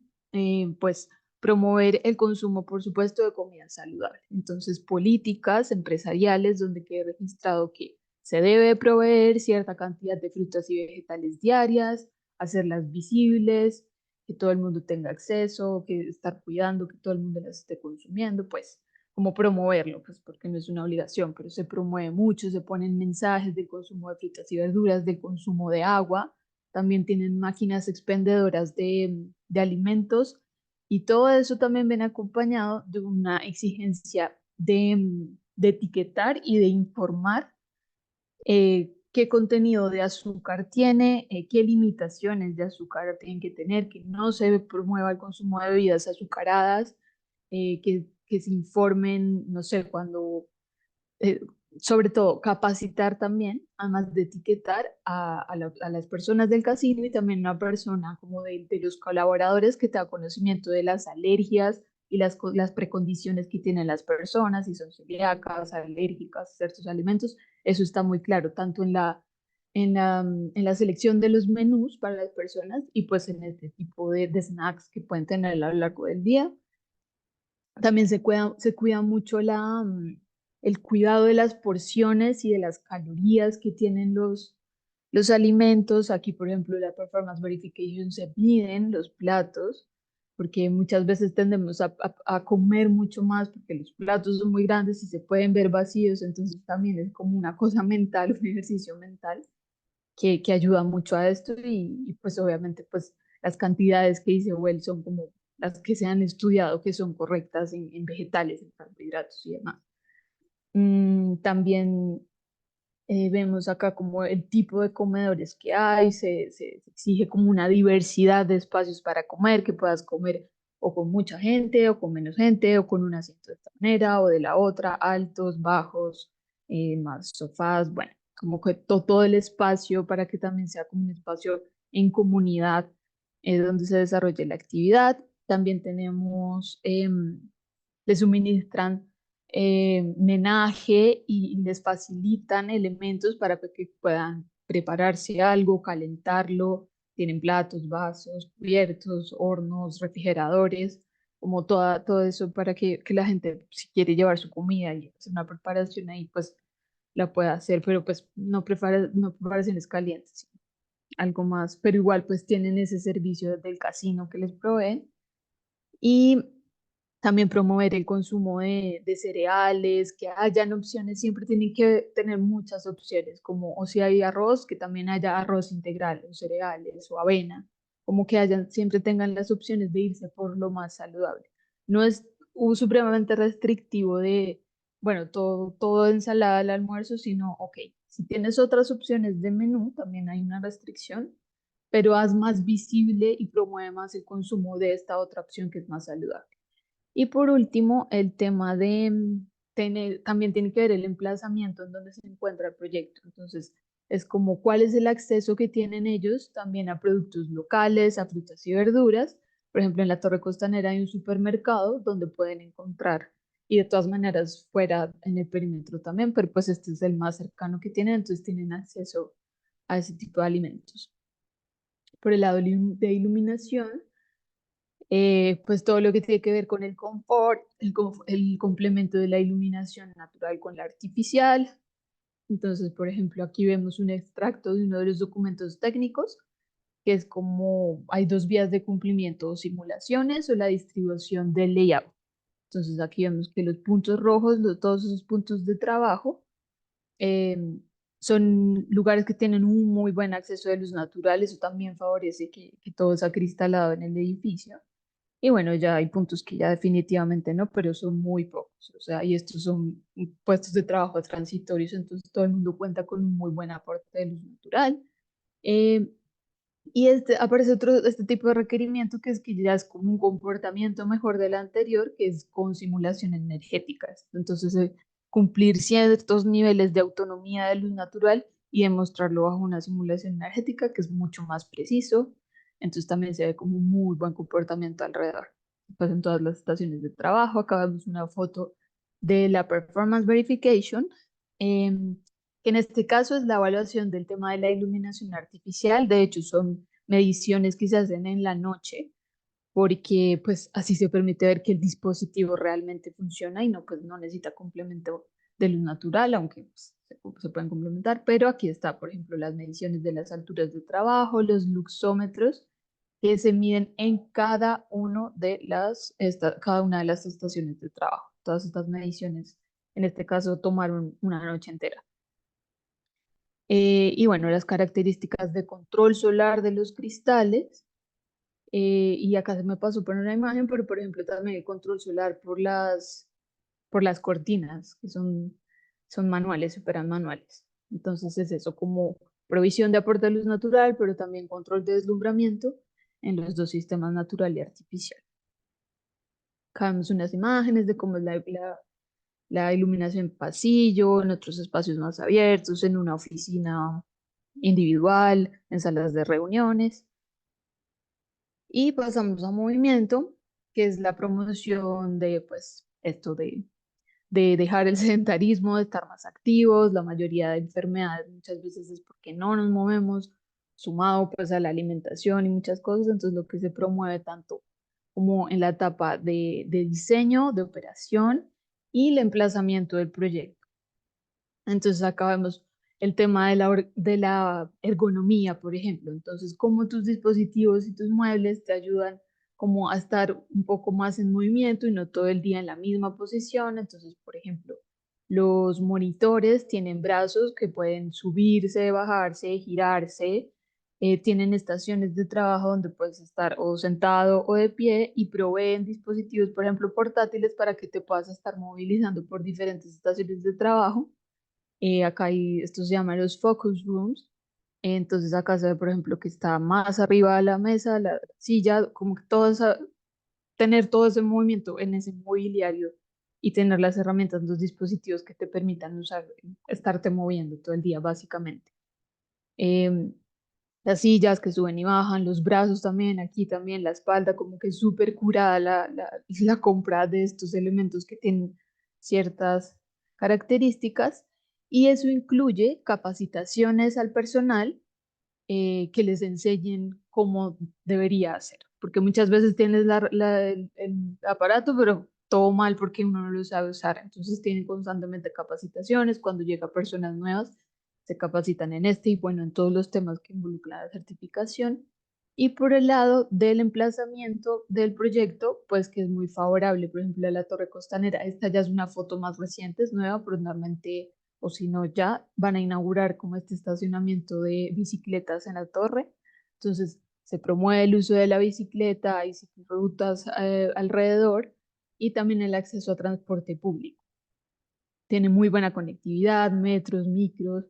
pues, promover el consumo, por supuesto, de comida saludable. Entonces, políticas empresariales donde quede registrado que se debe proveer cierta cantidad de frutas y vegetales diarias, hacerlas visibles, que todo el mundo tenga acceso, que estar cuidando que todo el mundo las esté consumiendo, pues, como promoverlo, pues, porque no es una obligación, pero se promueve mucho, se ponen mensajes del consumo de frutas y verduras, del consumo de agua. También tienen máquinas expendedoras de alimentos, y todo eso también viene acompañado de una exigencia de etiquetar y de informar qué contenido de azúcar tiene, qué limitaciones de azúcar tienen que tener, que no se promueva el consumo de bebidas azucaradas, que se informen, no sé, cuando sobre todo capacitar también, además de etiquetar a las personas del casino y también una persona como de los colaboradores que tenga conocimiento de las alergias y las precondiciones que tienen las personas, si son celíacas, alérgicas a ciertos alimentos. Eso está muy claro, tanto en la selección de los menús para las personas y pues en este tipo de snacks que pueden tener a lo largo del día. También se cuida mucho el cuidado de las porciones y de las calorías que tienen los alimentos. Aquí, por ejemplo, la performance verification se miden los platos, porque muchas veces tendemos a comer mucho más porque los platos son muy grandes y se pueden ver vacíos, entonces también es como una cosa mental, un ejercicio mental que ayuda mucho a esto y pues obviamente pues las cantidades que dice Well son como las que se han estudiado que son correctas en vegetales, en carbohidratos y demás. También vemos acá como el tipo de comedores que hay, se exige como una diversidad de espacios para comer, que puedas comer o con mucha gente o con menos gente o con un asiento de esta manera o de la otra, altos, bajos, más sofás, bueno, como que todo el espacio para que también sea como un espacio en comunidad donde se desarrolle la actividad. También tenemos, le suministran menaje y les facilitan elementos para que puedan prepararse algo, calentarlo. Tienen platos, vasos, cubiertos, hornos, refrigeradores, como todo eso para que la gente, si quiere llevar su comida y hacer una preparación ahí, pues la pueda hacer, pero pues no preparaciones calientes, sino algo más, pero igual pues tienen ese servicio del casino que les proveen. Y también promover el consumo de cereales, que hayan opciones, siempre tienen que tener muchas opciones, como o si hay arroz, que también haya arroz integral, o cereales, o avena, como que hayan, siempre tengan las opciones de irse por lo más saludable. No es supremamente restrictivo de, bueno, todo ensalada al almuerzo, sino, ok, si tienes otras opciones de menú, también hay una restricción, pero haz más visible y promueve más el consumo de esta otra opción que es más saludable. Y por último, el tema de también tiene que ver el emplazamiento en donde se encuentra el proyecto. Entonces, es como cuál es el acceso que tienen ellos también a productos locales, a frutas y verduras. Por ejemplo, en la Torre Costanera hay un supermercado donde pueden encontrar, y de todas maneras fuera en el perímetro también, pero pues este es el más cercano que tienen, entonces tienen acceso a ese tipo de alimentos. Por el lado de iluminación, pues todo lo que tiene que ver con el confort, el complemento de la iluminación natural con la artificial. Entonces, por ejemplo, aquí vemos un extracto de uno de los documentos técnicos, que es como hay dos vías de cumplimiento, o simulaciones o la distribución del layout. Entonces, aquí vemos que los puntos rojos, todos esos puntos de trabajo, eh, son lugares que tienen un muy buen acceso de luz natural. Eso también favorece que todo sea acristalado en el edificio. Y bueno, ya hay puntos que ya definitivamente no, pero son muy pocos. O sea, y estos son puestos de trabajo transitorios, entonces todo el mundo cuenta con un muy buen aporte de luz natural. Eh, y aparece este tipo de requerimiento que es que ya es como un comportamiento mejor del anterior, que es con simulaciones energéticas. Entonces, cumplir ciertos niveles de autonomía de luz natural y demostrarlo bajo una simulación energética que es mucho más preciso. Entonces, también se ve como un muy buen comportamiento alrededor. Pues en todas las estaciones de trabajo, acá vemos una foto de la Performance Verification. em, que en este caso es la evaluación del tema de la iluminación artificial. De hecho, son mediciones que se hacen en la noche, porque pues así se permite ver que el dispositivo realmente funciona y no, pues, no necesita complemento de luz natural, aunque pues, se pueden complementar, pero aquí está, por ejemplo, las mediciones de las alturas de trabajo, los luxómetros, que se miden en cada una de las estaciones de trabajo. Todas estas mediciones, en este caso, tomaron una noche entera. Y bueno, las características de control solar de los cristales. Y acá se me pasó por una imagen, pero por ejemplo también el control solar por las cortinas, que son manuales, superan manuales. Entonces es eso, como provisión de aporte de luz natural, pero también control de deslumbramiento en los dos sistemas natural y artificial. Acá vemos unas imágenes de cómo es la iluminación en pasillo, en otros espacios más abiertos, en una oficina individual, en salas de reuniones. Y pasamos a movimiento, que es la promoción de, pues, esto de dejar el sedentarismo, de estar más activos. La mayoría de enfermedades muchas veces es porque no nos movemos, sumado pues a la alimentación y muchas cosas. Entonces lo que se promueve tanto como en la etapa de diseño, de operación y el emplazamiento del proyecto. Entonces acá vemos el tema de la ergonomía, por ejemplo. Entonces, cómo tus dispositivos y tus muebles te ayudan como a estar un poco más en movimiento y no todo el día en la misma posición. Entonces, por ejemplo, los monitores tienen brazos que pueden subirse, bajarse, girarse. Tienen estaciones de trabajo donde puedes estar o sentado o de pie y proveen dispositivos, por ejemplo, portátiles para que te puedas estar movilizando por diferentes estaciones de trabajo. Acá hay, estos se llaman los focus rooms. Entonces acá se ve, por ejemplo, que está más arriba de la mesa, la silla, como que tener todo ese movimiento en ese mobiliario y tener las herramientas, los dispositivos que te permitan usar, estarte moviendo todo el día, básicamente. Em, las sillas que suben y bajan, los brazos también, aquí también la espalda, como que súper curada la compra de estos elementos que tienen ciertas características, y eso incluye capacitaciones al personal, que les enseñen cómo debería hacer, porque muchas veces tienes el aparato, pero todo mal porque uno no lo sabe usar. Entonces tienen constantemente capacitaciones. Cuando llega personas nuevas se capacitan en este y bueno, en todos los temas que involucran la certificación. Y por el lado del emplazamiento del proyecto, pues que es muy favorable. Por ejemplo, la Torre Costanera, esta ya es una foto más reciente, es nueva, pero normalmente, o si no, ya van a inaugurar como este estacionamiento de bicicletas en la torre. Entonces, se promueve el uso de la bicicleta, hay ciclorrutas alrededor, y también el acceso a transporte público. Tiene muy buena conectividad, metros, micros,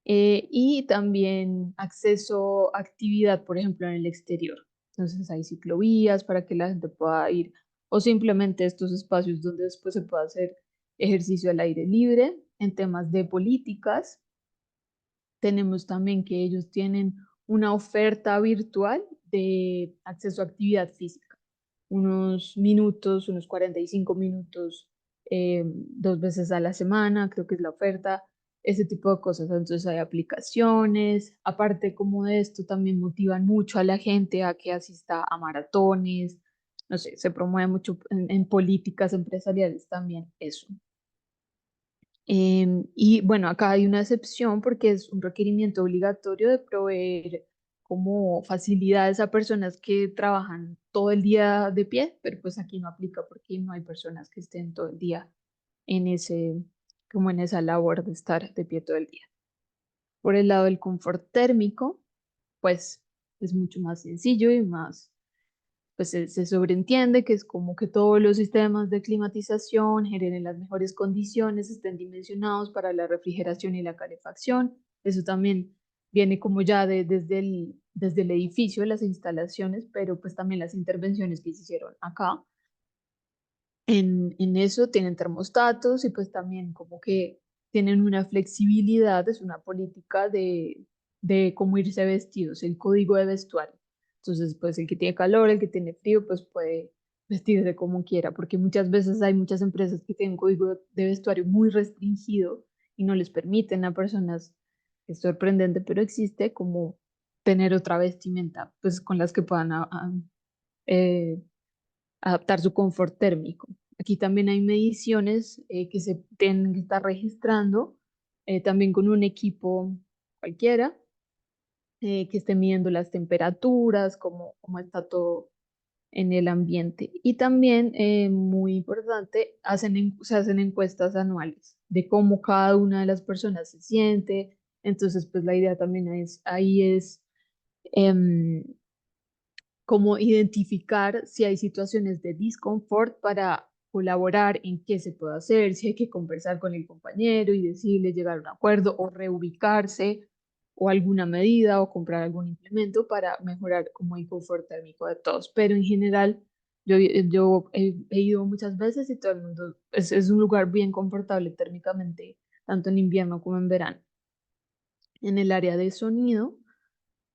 y también acceso a actividad, por ejemplo, en el exterior. Entonces hay ciclovías para que la gente pueda ir, o simplemente estos espacios donde después se pueda hacer ejercicio al aire libre. En temas de políticas, tenemos también que ellos tienen una oferta virtual de acceso a actividad física, unos minutos, unos 45 minutos, 2 veces a la semana, creo que es la oferta, ese tipo de cosas. Entonces hay aplicaciones, aparte como de esto, también motivan mucho a la gente a que asista a maratones, no sé, se promueve mucho en políticas empresariales también eso. Y bueno, acá hay una excepción porque es un requerimiento obligatorio de proveer como facilidades a personas que trabajan todo el día de pie, pero pues aquí no aplica porque no hay personas que estén todo el día en como en esa labor de estar de pie todo el día. Por el lado del confort térmico, pues es mucho más sencillo y más, pues se sobreentiende que es como que todos los sistemas de climatización generen las mejores condiciones, estén dimensionados para la refrigeración y la calefacción. Eso también viene como ya desde el edificio, las instalaciones, pero pues también las intervenciones que se hicieron acá. En eso tienen termostatos y pues también como que tienen una flexibilidad, es una política de cómo irse vestidos, el código de vestuario. Entonces, pues el que tiene calor, el que tiene frío, pues puede vestirse como quiera, porque muchas veces hay muchas empresas que tienen un código de vestuario muy restringido y no les permiten a personas, es sorprendente, pero existe como tener otra vestimenta, pues con las que puedan eh, adaptar su confort térmico. Aquí también hay mediciones que se tienen que estar registrando, también con un equipo cualquiera, que esté midiendo las temperaturas, cómo está todo en el ambiente. Y también, muy importante, se hacen encuestas anuales de cómo cada una de las personas se siente. Entonces, pues la idea también ahí es em, como identificar si hay situaciones de disconfort para colaborar en qué se puede hacer, si hay que conversar con el compañero y decirle, llegar a un acuerdo o reubicarse o alguna medida o comprar algún implemento para mejorar como el confort térmico de todos. Pero en general, Yo he ido muchas veces y todo el mundo, es un lugar bien confortable térmicamente, tanto en invierno como en verano. En el área de sonido,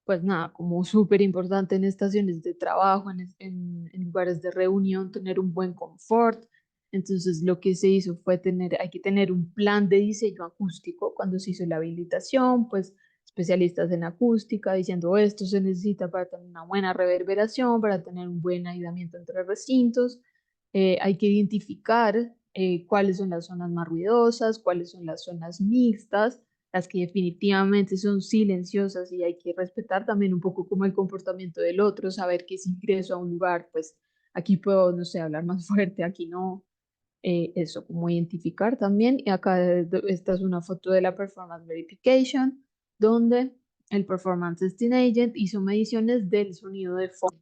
pues nada, como súper importante en estaciones de trabajo, en lugares de reunión, tener un buen confort. Entonces lo que se hizo fue hay que tener un plan de diseño acústico cuando se hizo la habilitación, pues especialistas en acústica diciendo esto se necesita para tener una buena reverberación, para tener un buen aislamiento entre recintos. Hay que identificar cuáles son las zonas más ruidosas, cuáles son las zonas mixtas, las que definitivamente son silenciosas y hay que respetar también un poco como el comportamiento del otro, saber que si ingreso a un lugar, pues aquí puedo, no sé, hablar más fuerte, aquí no, eso, como identificar también. Y acá esta es una foto de la Performance Verification, donde el Performance Testing Agent hizo mediciones del sonido de fondo,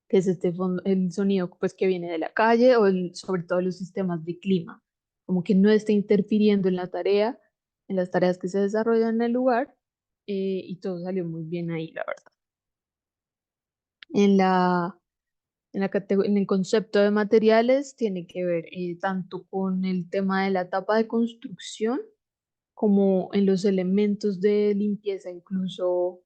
que es el sonido pues que viene de la calle o sobre todo los sistemas de clima, como que no esté interfiriendo en la tarea, en las tareas que se desarrollan en el lugar, y todo salió muy bien ahí, la verdad. En en el concepto de materiales tiene que ver tanto con el tema de la etapa de construcción como en los elementos de limpieza, incluso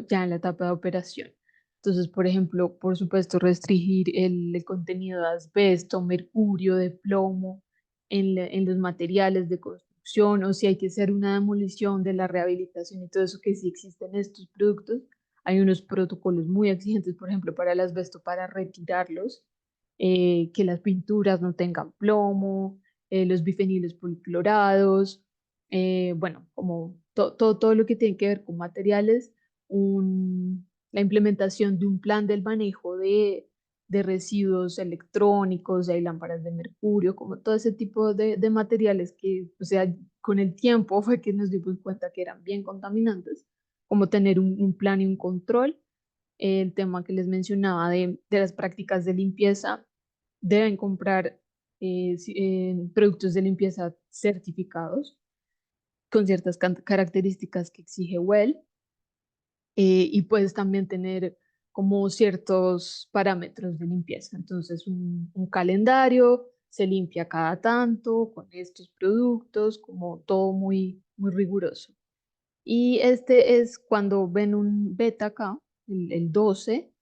ya en la etapa de operación. Entonces, por ejemplo, por supuesto, restringir el contenido de asbesto, mercurio, de plomo en los materiales de construcción, o si hay que hacer una demolición de la rehabilitación y todo eso que sí existen en estos productos. Hay unos protocolos muy exigentes, por ejemplo, para el asbesto, para retirarlos, que las pinturas no tengan plomo, los bifenilos policlorados, bueno, como todo lo que tiene que ver con materiales, la implementación de un plan del manejo de residuos electrónicos, hay lámparas de mercurio, como todo ese tipo de materiales que, o sea, con el tiempo fue que nos dimos cuenta que eran bien contaminantes, como tener un plan y un control. El tema que les mencionaba de las prácticas de limpieza, deben comprar productos de limpieza certificados con ciertas características que exige WELL, y puedes también tener como ciertos parámetros de limpieza. Entonces, un calendario, se limpia cada tanto con estos productos, como todo muy, muy riguroso. Y este es cuando ven un beta acá, el 12,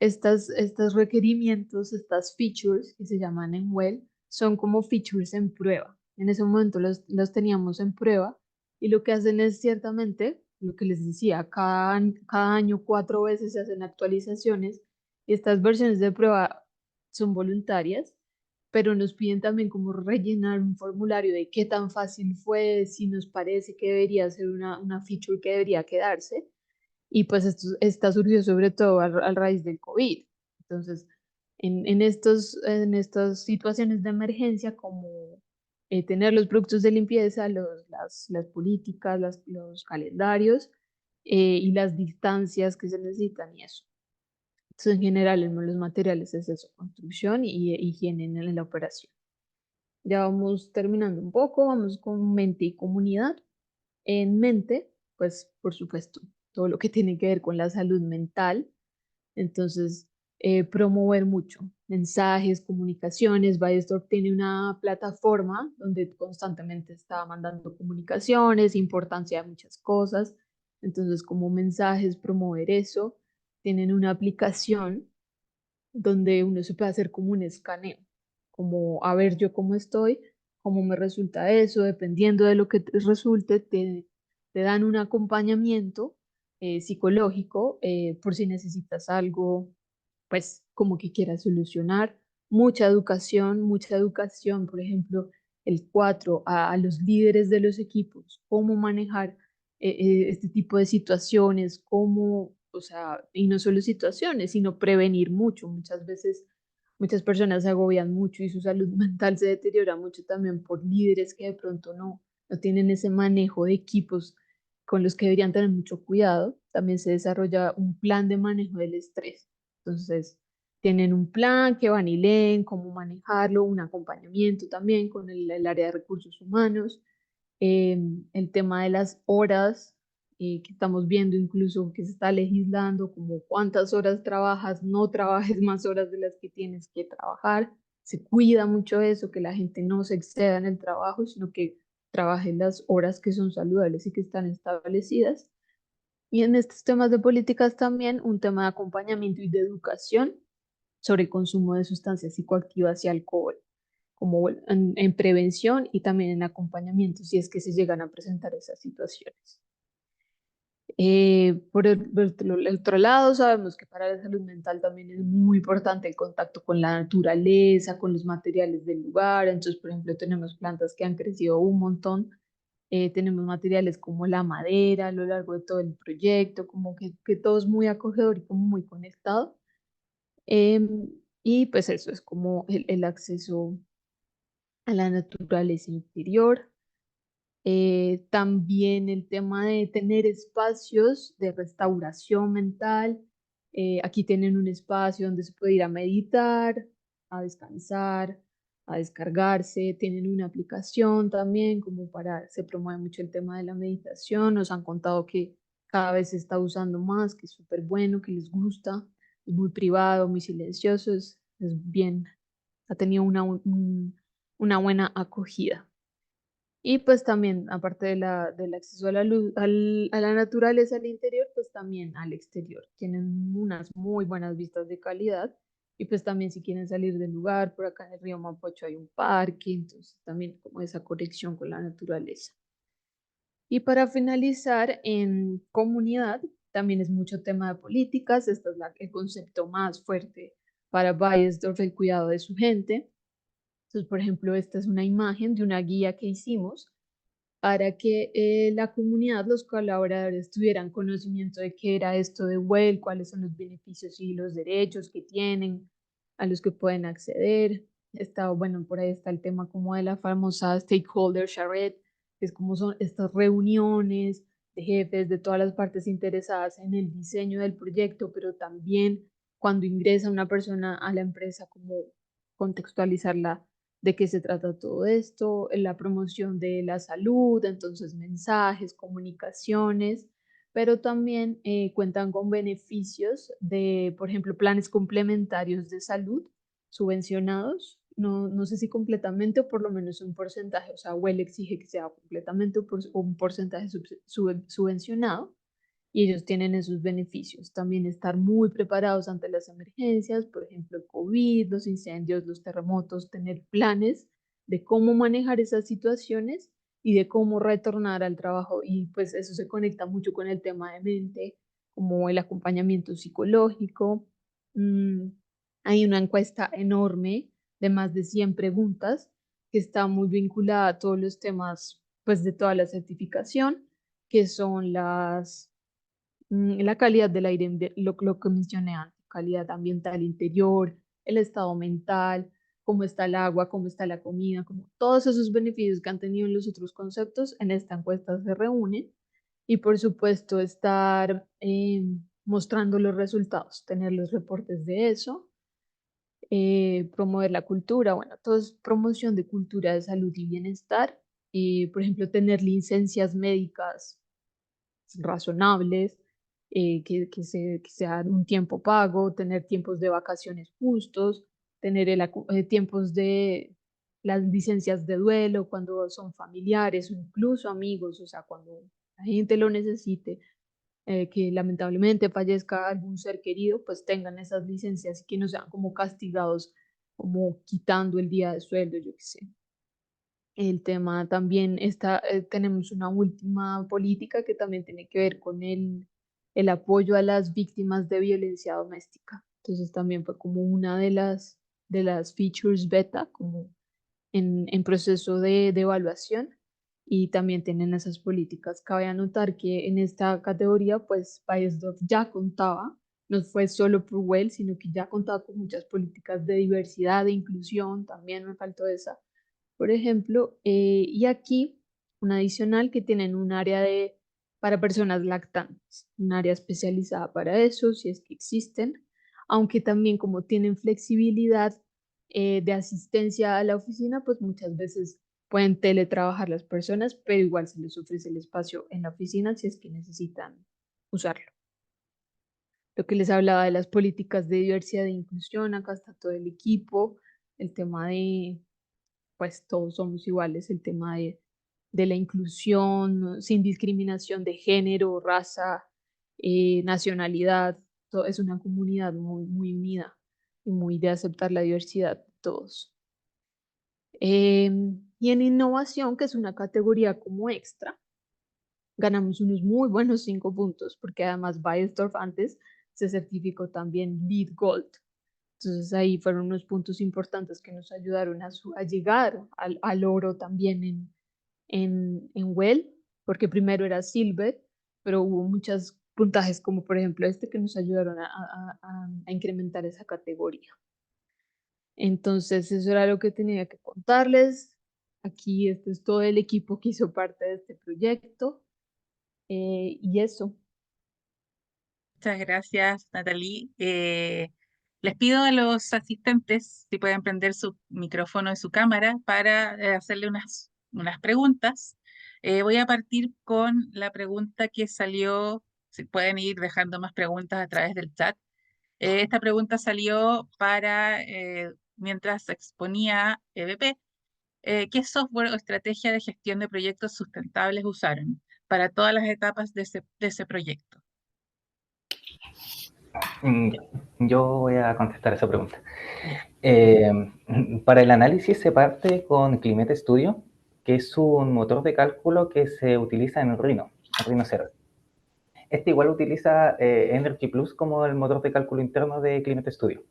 estos requerimientos, estas features que se llaman en WELL, son como features en prueba. En ese momento los teníamos en prueba y lo que hacen es ciertamente, lo que les decía, cada año 4 veces se hacen actualizaciones y estas versiones de prueba son voluntarias, pero nos piden también como rellenar un formulario de qué tan fácil fue, si nos parece que debería ser una feature que debería quedarse. Y pues esto está surgió sobre todo al raíz del COVID. Entonces, en estas situaciones de emergencia, como tener los productos de limpieza, las políticas, los calendarios, y las distancias que se necesitan y eso. Entonces, en general, en los materiales es eso, construcción y higiene en la operación. Ya vamos terminando un poco, vamos con mente y comunidad. En mente, pues por supuesto, todo lo que tiene que ver con la salud mental. Entonces, promover mucho mensajes, comunicaciones. Bayersdorf tiene una plataforma donde constantemente está mandando comunicaciones, importancia de muchas cosas. Entonces, como mensajes, promover eso. Tienen una aplicación donde uno se puede hacer como un escaneo, como a ver yo cómo estoy, cómo me resulta eso, dependiendo de lo que te resulte, te dan un acompañamiento psicológico, por si necesitas algo, pues como que quieras solucionar. Mucha educación, por ejemplo, el 4 a los líderes de los equipos, cómo manejar este tipo de situaciones, cómo, o sea, y no solo situaciones, sino prevenir mucho. Muchas veces, muchas personas se agobian mucho y su salud mental se deteriora mucho también por líderes que de pronto no tienen ese manejo de equipos con los que deberían tener mucho cuidado. También se desarrolla un plan de manejo del estrés. Entonces, tienen un plan que van y leen cómo manejarlo, un acompañamiento también con el área de recursos humanos, el tema de las horas, que estamos viendo incluso que se está legislando como cuántas horas trabajas, no trabajes más horas de las que tienes que trabajar. Se cuida mucho eso, que la gente no se exceda en el trabajo, sino que trabaje las horas que son saludables y que están establecidas. Y en estos temas de políticas también un tema de acompañamiento y de educación sobre el consumo de sustancias psicoactivas y alcohol, como en prevención y también en acompañamiento si es que se llegan a presentar esas situaciones. Por el otro lado, sabemos que para la salud mental también es muy importante el contacto con la naturaleza, con los materiales del lugar. Entonces, por ejemplo, tenemos plantas que han crecido un montón. Tenemos materiales como la madera a lo largo de todo el proyecto, como que todo es muy acogedor y como muy conectado. Y pues eso es como el acceso a la naturaleza interior. También el tema de tener espacios de restauración mental. Aquí tienen un espacio donde se puede ir a meditar, a descansar, a descargarse. Tienen una aplicación también como se promueve mucho el tema de la meditación. Nos han contado que cada vez se está usando más, que es súper bueno, que les gusta. Es muy privado, muy silencioso, es bien, ha tenido una buena acogida. Y pues también, aparte del acceso a la luz, a la naturaleza al interior, pues también al exterior. Tienen unas muy buenas vistas de calidad. Y pues también si quieren salir del lugar, por acá en el río Mapocho hay un parque, entonces también como esa conexión con la naturaleza. Y para finalizar, en comunidad también es mucho tema de políticas. Este es el concepto más fuerte para Bayersdorf, el cuidado de su gente. Entonces, por ejemplo, esta es una imagen de una guía que hicimos para que la comunidad, los colaboradores tuvieran conocimiento de qué era esto de WELL, cuáles son los beneficios y los derechos que tienen, a los que pueden acceder. Está, bueno, por ahí está el tema como de la famosa stakeholder charrette, que es como son estas reuniones de jefes de todas las partes interesadas en el diseño del proyecto, pero también cuando ingresa una persona a la empresa, como contextualizarla de qué se trata todo esto, en la promoción de la salud, entonces mensajes, comunicaciones, pero también cuentan con beneficios de, por ejemplo, planes complementarios de salud subvencionados. No sé si completamente o por lo menos un porcentaje, o sea, WELL exige que sea completamente un porcentaje subvencionado y ellos tienen esos beneficios. También estar muy preparados ante las emergencias, por ejemplo, el COVID, los incendios, los terremotos, tener planes de cómo manejar esas situaciones y de cómo retornar al trabajo. Y pues eso se conecta mucho con el tema de mente, como el acompañamiento psicológico. Mm, Hay una encuesta enorme de más de 100 preguntas que está muy vinculada a todos los temas, pues de toda la certificación, que son la calidad del aire, lo que mencioné antes, calidad ambiental interior, el estado mental, cómo está el agua, cómo está la comida, como todos esos beneficios que han tenido en los otros conceptos, en esta encuesta se reúnen. Y por supuesto estar mostrando los resultados, tener los reportes de eso, promover la cultura, bueno, todo es promoción de cultura de salud y bienestar. Por ejemplo, tener licencias médicas razonables, que sean un tiempo pago, tener tiempos de vacaciones justos, tener tiempos de las licencias de duelo cuando son familiares o incluso amigos, o sea, cuando la gente lo necesite, que lamentablemente fallezca algún ser querido, pues tengan esas licencias y que no sean como castigados, como quitando el día de sueldo, yo qué sé. El tema también está, tenemos una última política que también tiene que ver con el apoyo a las víctimas de violencia doméstica. Entonces también fue como una de las features beta, como en proceso de evaluación, y también tienen esas políticas. Cabe anotar que en esta categoría, pues Bayersdorf ya contaba, no fue solo por WELL, sino que ya contaba con muchas políticas de diversidad, de inclusión, también me faltó esa por ejemplo, y aquí un adicional que tienen un área para personas lactantes, un área especializada para eso, si es que existen, aunque también como tienen flexibilidad de asistencia a la oficina, pues muchas veces pueden teletrabajar las personas, pero igual se les ofrece el espacio en la oficina si es que necesitan usarlo. Lo que les hablaba de las políticas de diversidad e inclusión, acá está todo el equipo, el tema de, pues todos somos iguales, el tema de la inclusión sin discriminación de género, raza, nacionalidad, es una comunidad muy, muy unida y muy de aceptar la diversidad de todos. Y en innovación, que es una categoría como extra, ganamos unos muy buenos 5 puntos, porque además Bayersdorf antes se certificó también LEED Gold. Entonces ahí fueron unos puntos importantes que nos ayudaron a llegar al oro también en Well, porque primero era Silver, pero hubo muchos puntajes como por ejemplo este que nos ayudaron a incrementar esa categoría. Entonces eso era lo que tenía que contarles. Aquí este es todo el equipo que hizo parte de este proyecto. Y eso. Muchas gracias, Natalie. Les pido a los asistentes si pueden prender su micrófono y su cámara para hacerle unas preguntas. Voy a partir con la pregunta que salió, si pueden ir dejando más preguntas a través del chat. Esta pregunta salió mientras exponía EBP. ¿Qué software o estrategia de gestión de proyectos sustentables usaron para todas las etapas de ese proyecto? Yo voy a contestar esa pregunta. Para el análisis se parte con Climate Studio, que es un motor de cálculo que se utiliza en Rhino Server. Este igual utiliza Energy Plus como el motor de cálculo interno de Climate Studio.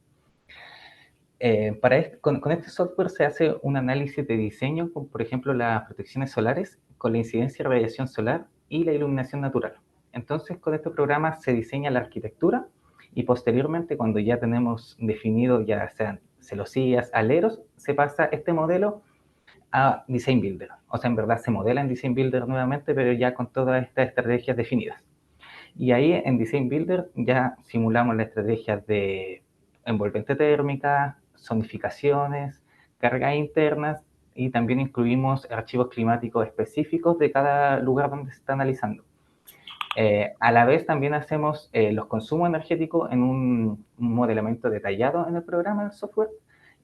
Con este software se hace un análisis de diseño, con, por ejemplo, las protecciones solares, con la incidencia de radiación solar y la iluminación natural. Entonces, con este programa se diseña la arquitectura y posteriormente, cuando ya tenemos definido ya sean celosías, aleros, se pasa este modelo a Design Builder. O sea, en verdad se modela en Design Builder nuevamente, pero ya con todas estas estrategias definidas. Y ahí en Design Builder ya simulamos las estrategias de envolvente térmica, zonificaciones, cargas internas y también incluimos archivos climáticos específicos de cada lugar donde se está analizando. A la vez también hacemos los consumos energéticos en un modelamiento detallado en el programa, del software,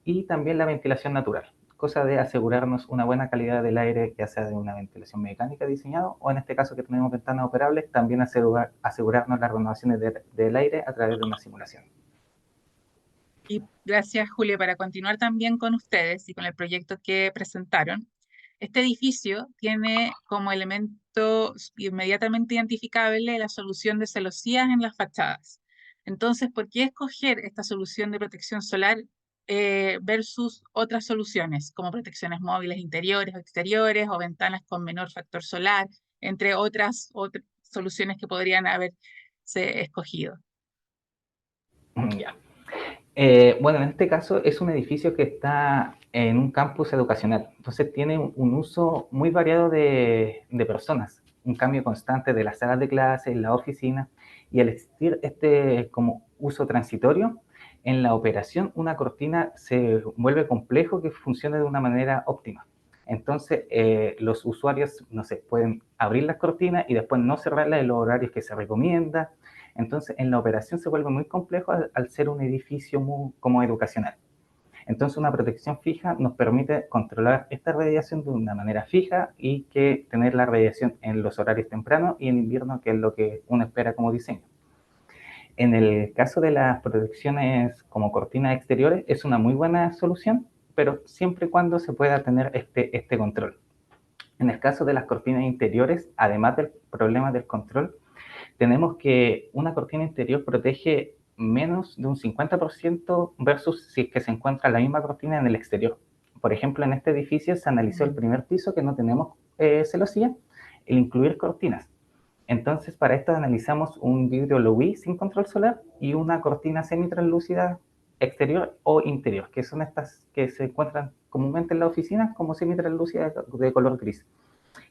y también la ventilación natural, cosa de asegurarnos una buena calidad del aire, ya sea de una ventilación mecánica diseñada, o en este caso que tenemos ventanas operables, también asegurarnos las renovaciones del aire a través de una simulación. Y gracias, Julio, para continuar también con ustedes y con el proyecto que presentaron. Este edificio tiene como elemento inmediatamente identificable la solución de celosías en las fachadas. Entonces, ¿por qué escoger esta solución de protección solar versus otras soluciones, como protecciones móviles interiores o exteriores, o ventanas con menor factor solar, entre otras soluciones que podrían haberse escogido? Ya. Bueno, en este caso es un edificio que está en un campus educacional, entonces tiene un uso muy variado de personas, un cambio constante de las salas de clases, la oficina, y al existir este como uso transitorio, en la operación una cortina se vuelve complejo que funcione de una manera óptima. Entonces los usuarios, no sé, pueden abrir las cortinas y después no cerrarlas en los horarios que se recomienda. Entonces, en la operación se vuelve muy complejo al ser un edificio como educacional. Entonces, una protección fija nos permite controlar esta radiación de una manera fija y que tener la radiación en los horarios tempranos y en invierno, que es lo que uno espera como diseño. En el caso de las protecciones como cortinas exteriores, es una muy buena solución, pero siempre y cuando se pueda tener este control. En el caso de las cortinas interiores, además del problema del control, tenemos que una cortina interior protege menos de un 50% versus si es que se encuentra la misma cortina en el exterior. Por ejemplo, en este edificio se analizó el primer piso que no tenemos celosía, el incluir cortinas. Entonces, para esto analizamos un vidrio Low-E sin control solar y una cortina semi-translúcida exterior o interior, que son estas que se encuentran comúnmente en la oficina como semi-translúcida de color gris.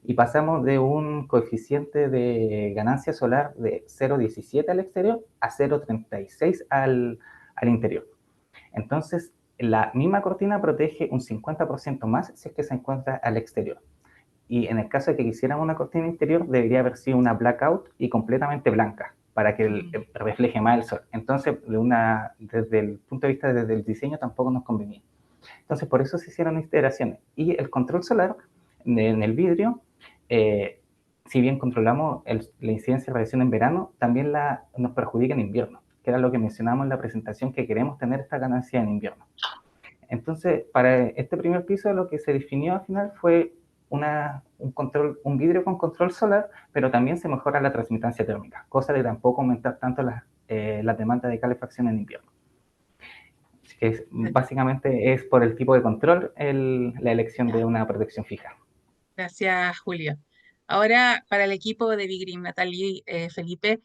Y pasamos de un coeficiente de ganancia solar de 0,17 al exterior a 0,36 al interior. Entonces, La misma cortina protege un 50% más si es que se encuentra al exterior. Y en el caso de que quisieran una cortina interior, debería haber sido una blackout y completamente blanca, para que refleje más el sol. Entonces, desde el punto de vista desde el diseño, tampoco nos convenía. Entonces, por eso se hicieron iteraciones. Y el control solar en el vidrio, si bien controlamos la incidencia y radiación en verano, también nos perjudica en invierno, que era lo que mencionamos en la presentación, que queremos tener esta ganancia en invierno. Entonces, para este primer piso, lo que se definió al final fue un vidrio con control solar, pero también se mejora la transmitancia térmica, cosa de tampoco aumentar tanto la demanda de calefacción en invierno. Así que básicamente es por el tipo de control la elección de una protección fija. Gracias, Julio. Ahora, para el equipo de Big Green, Natalie, Felipe,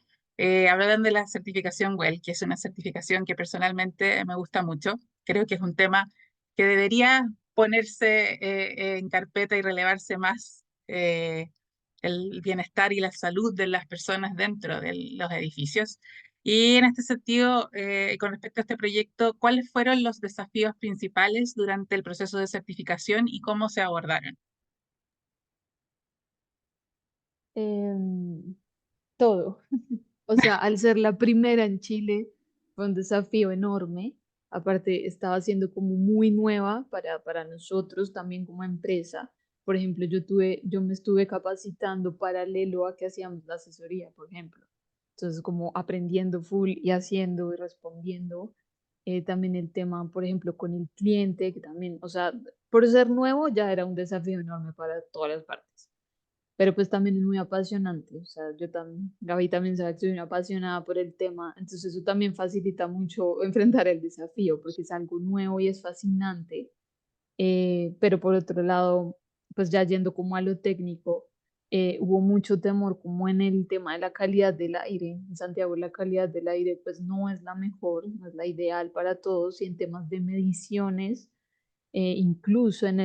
hablan de la certificación WELL, que es una certificación que personalmente me gusta mucho. Creo que es un tema que debería ponerse en carpeta y relevarse más el bienestar y la salud de las personas dentro de los edificios. Y en este sentido, con respecto a este proyecto, ¿cuáles fueron los desafíos principales durante el proceso de certificación y cómo se abordaron? Todo. O sea, al ser la primera en Chile, fue un desafío enorme. Aparte, estaba siendo como muy nueva para nosotros también como empresa. Por ejemplo, yo me estuve capacitando paralelo a que hacíamos la asesoría, por ejemplo. Entonces, como aprendiendo full y haciendo y respondiendo. También el tema, por ejemplo, con el cliente, que también, o sea, por ser nuevo ya era un desafío enorme para todas las partes, pero pues también es muy apasionante, o sea, yo también, Gaby también sabe que soy una apasionada por el tema, entonces eso también facilita mucho enfrentar el desafío, porque es algo nuevo y es fascinante, pero por otro lado, pues ya yendo como a lo técnico, hubo mucho temor como en el tema de la calidad del aire. En Santiago la calidad del aire pues no es la mejor, no es la ideal para todos, y en temas de mediciones, incluso en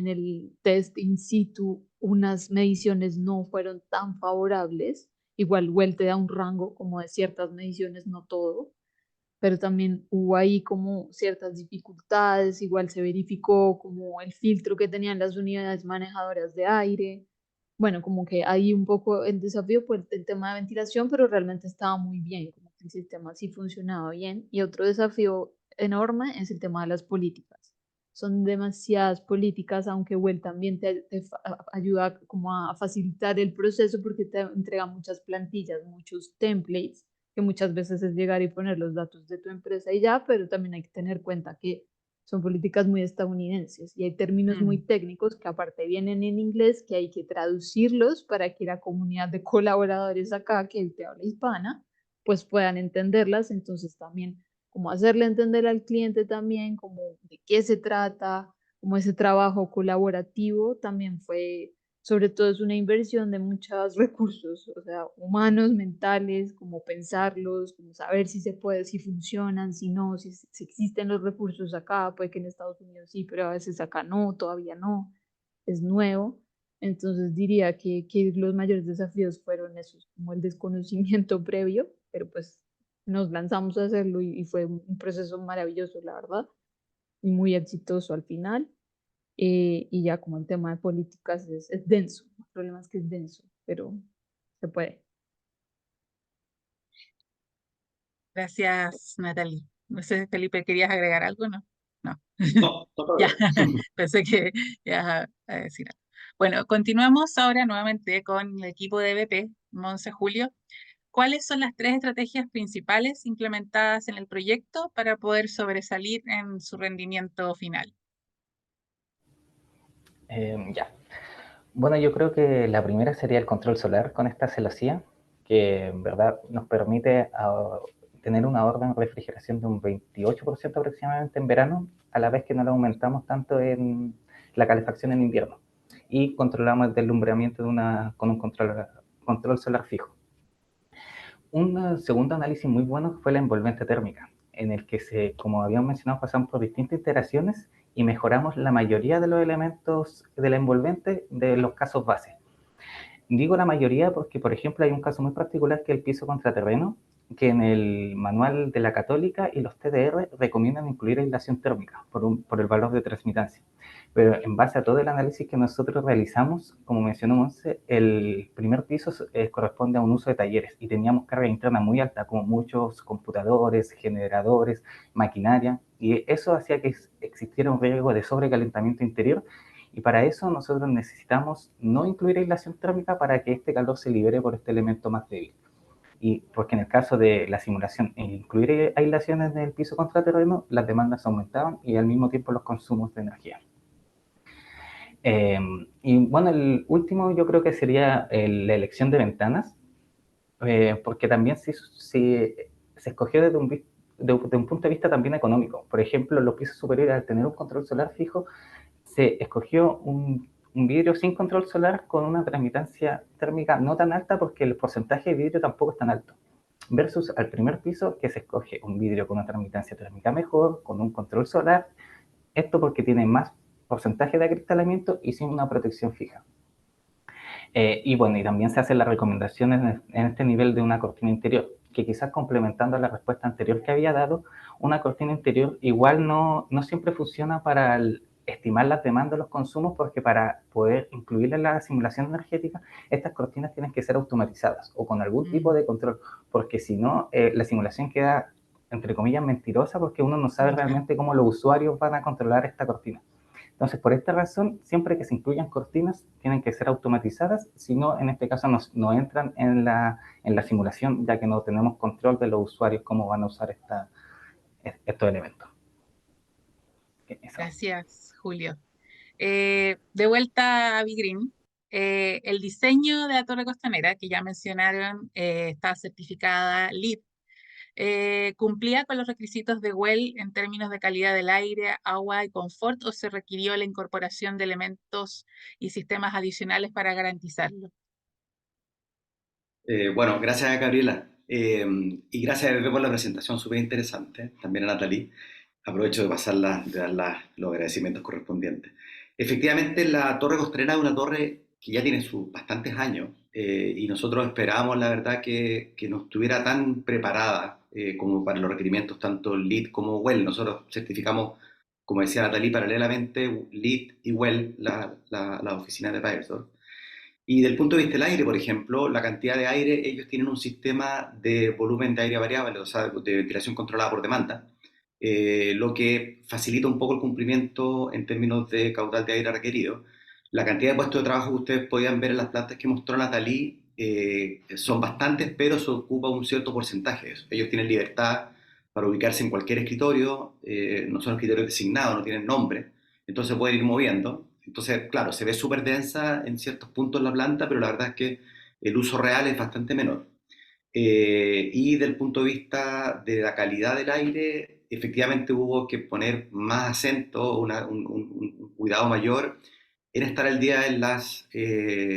el test in situ, unas mediciones no fueron tan favorables. Igual Well te da un rango como de ciertas mediciones, no todo, pero también hubo ahí como ciertas dificultades. Igual se verificó como el filtro que tenían las unidades manejadoras de aire. Bueno, como que ahí un poco el desafío por el tema de ventilación, pero realmente estaba muy bien, como que el sistema sí funcionaba bien. Y otro desafío enorme es el tema de las políticas. Son demasiadas políticas, aunque Well también ayuda como a facilitar el proceso porque te entrega muchas plantillas, muchos templates, que muchas veces es llegar y poner los datos de tu empresa y ya, pero también hay que tener cuenta que son políticas muy estadounidenses y hay términos muy técnicos que aparte vienen en inglés, que hay que traducirlos para que la comunidad de colaboradores acá, que te habla hispana, pues puedan entenderlas. Entonces también como hacerle entender al cliente también como de qué se trata, como ese trabajo colaborativo también fue, sobre todo es una inversión de muchos recursos, o sea, humanos, mentales, como pensarlos, como saber si se puede, si funcionan, si no, si existen los recursos acá, puede que en Estados Unidos sí, pero a veces acá no, todavía no, es nuevo. Entonces diría que los mayores desafíos fueron esos, como el desconocimiento previo, pero pues nos lanzamos a hacerlo y fue un proceso maravilloso, la verdad, y muy exitoso al final. Y ya como el tema de políticas es denso, el problema es que es denso, pero se puede. Gracias, Natalie. No sé, Felipe, ¿querías agregar algo? No, no. No, todo Ya, bien. pensé que ibas a decir algo. Bueno, continuamos ahora nuevamente con el equipo de BP, Monse, Julio. ¿Cuáles son las tres estrategias principales implementadas en el proyecto para poder sobresalir en su rendimiento final? Ya. Bueno, yo creo que la primera sería el control solar con esta celosía, que en verdad nos permite tener una orden de refrigeración de un 28% aproximadamente en verano, a la vez que no lo aumentamos tanto en la calefacción en invierno. Y controlamos el deslumbramiento con un control solar fijo. Un segundo análisis muy bueno fue la envolvente térmica, en el que, como habíamos mencionado, pasamos por distintas iteraciones y mejoramos la mayoría de los elementos de la envolvente de los casos base. Digo la mayoría porque, por ejemplo, hay un caso muy particular que es el piso contraterreno, que en el manual de la Católica y los TDR recomiendan incluir aislación térmica por el valor de transmitancia. Pero en base a todo el análisis que nosotros realizamos, como mencionó Monse, el primer piso corresponde a un uso de talleres y teníamos carga interna muy alta, como muchos computadores, generadores, maquinaria, y eso hacía que existiera un riesgo de sobrecalentamiento interior, y para eso nosotros necesitamos no incluir aislación térmica para que este calor se libere por este elemento más débil. Y porque en el caso de la simulación e incluir aislaciones en el piso contraterreno, las demandas aumentaban y al mismo tiempo los consumos de energía. Y bueno, el último yo creo que sería la elección de ventanas, porque también se escogió desde un punto de vista también económico. Por ejemplo, en los pisos superiores, al tener un control solar fijo, se escogió un vidrio sin control solar con una transmitancia térmica no tan alta porque el porcentaje de vidrio tampoco es tan alto. Versus al primer piso, que se escoge un vidrio con una transmitancia térmica mejor, con un control solar. Esto porque tiene más porcentaje de acristalamiento y sin una protección fija. Y bueno, y también se hacen las recomendaciones en este nivel de una cortina interior, que quizás complementando a la respuesta anterior que había dado, una cortina interior igual no siempre funciona para estimar las demandas de los consumos, porque para poder incluirla en la simulación energética, estas cortinas tienen que ser automatizadas o con algún tipo de control, porque si no, la simulación queda, entre comillas, mentirosa, porque uno no sabe realmente cómo los usuarios van a controlar esta cortina. Entonces, por esta razón, siempre que se incluyan cortinas, tienen que ser automatizadas, si no, en este caso no entran en la simulación, ya que no tenemos control de los usuarios cómo van a usar estos elementos. Gracias, Julio. De vuelta a BeGreen, el diseño de la torre costanera, que ya mencionaron, está certificada LEED. ¿Cumplía con los requisitos de WELL en términos de calidad del aire, agua y confort, o se requirió la incorporación de elementos y sistemas adicionales para garantizarlo? Bueno, gracias a Gabriela y gracias a Bebé por la presentación súper interesante, también a Natalie. Aprovecho de dar los agradecimientos correspondientes. Efectivamente, la Torre Costanera es una torre que ya tiene sus bastantes años y nosotros esperábamos, la verdad, que no estuviera tan preparada como para los requerimientos tanto LEED como WELL. Nosotros certificamos, como decía Natalie, paralelamente LEED y WELL, la oficina de Bayersdorf. Y del punto de vista del aire, por ejemplo, la cantidad de aire, ellos tienen un sistema de volumen de aire variable, o sea, de ventilación controlada por demanda, lo que facilita un poco el cumplimiento en términos de caudal de aire requerido. La cantidad de puestos de trabajo que ustedes podían ver en las plantas que mostró Natalie son bastantes, pero se ocupa un cierto porcentaje de eso. Ellos tienen libertad para ubicarse en cualquier escritorio, no son escritorios designados, no tienen nombre, entonces pueden ir moviendo. Entonces, claro, se ve súper densa en ciertos puntos la planta, pero la verdad es que el uso real es bastante menor. Y del punto de vista de la calidad del aire, efectivamente hubo que poner más acento, un cuidado mayor en estar al día en las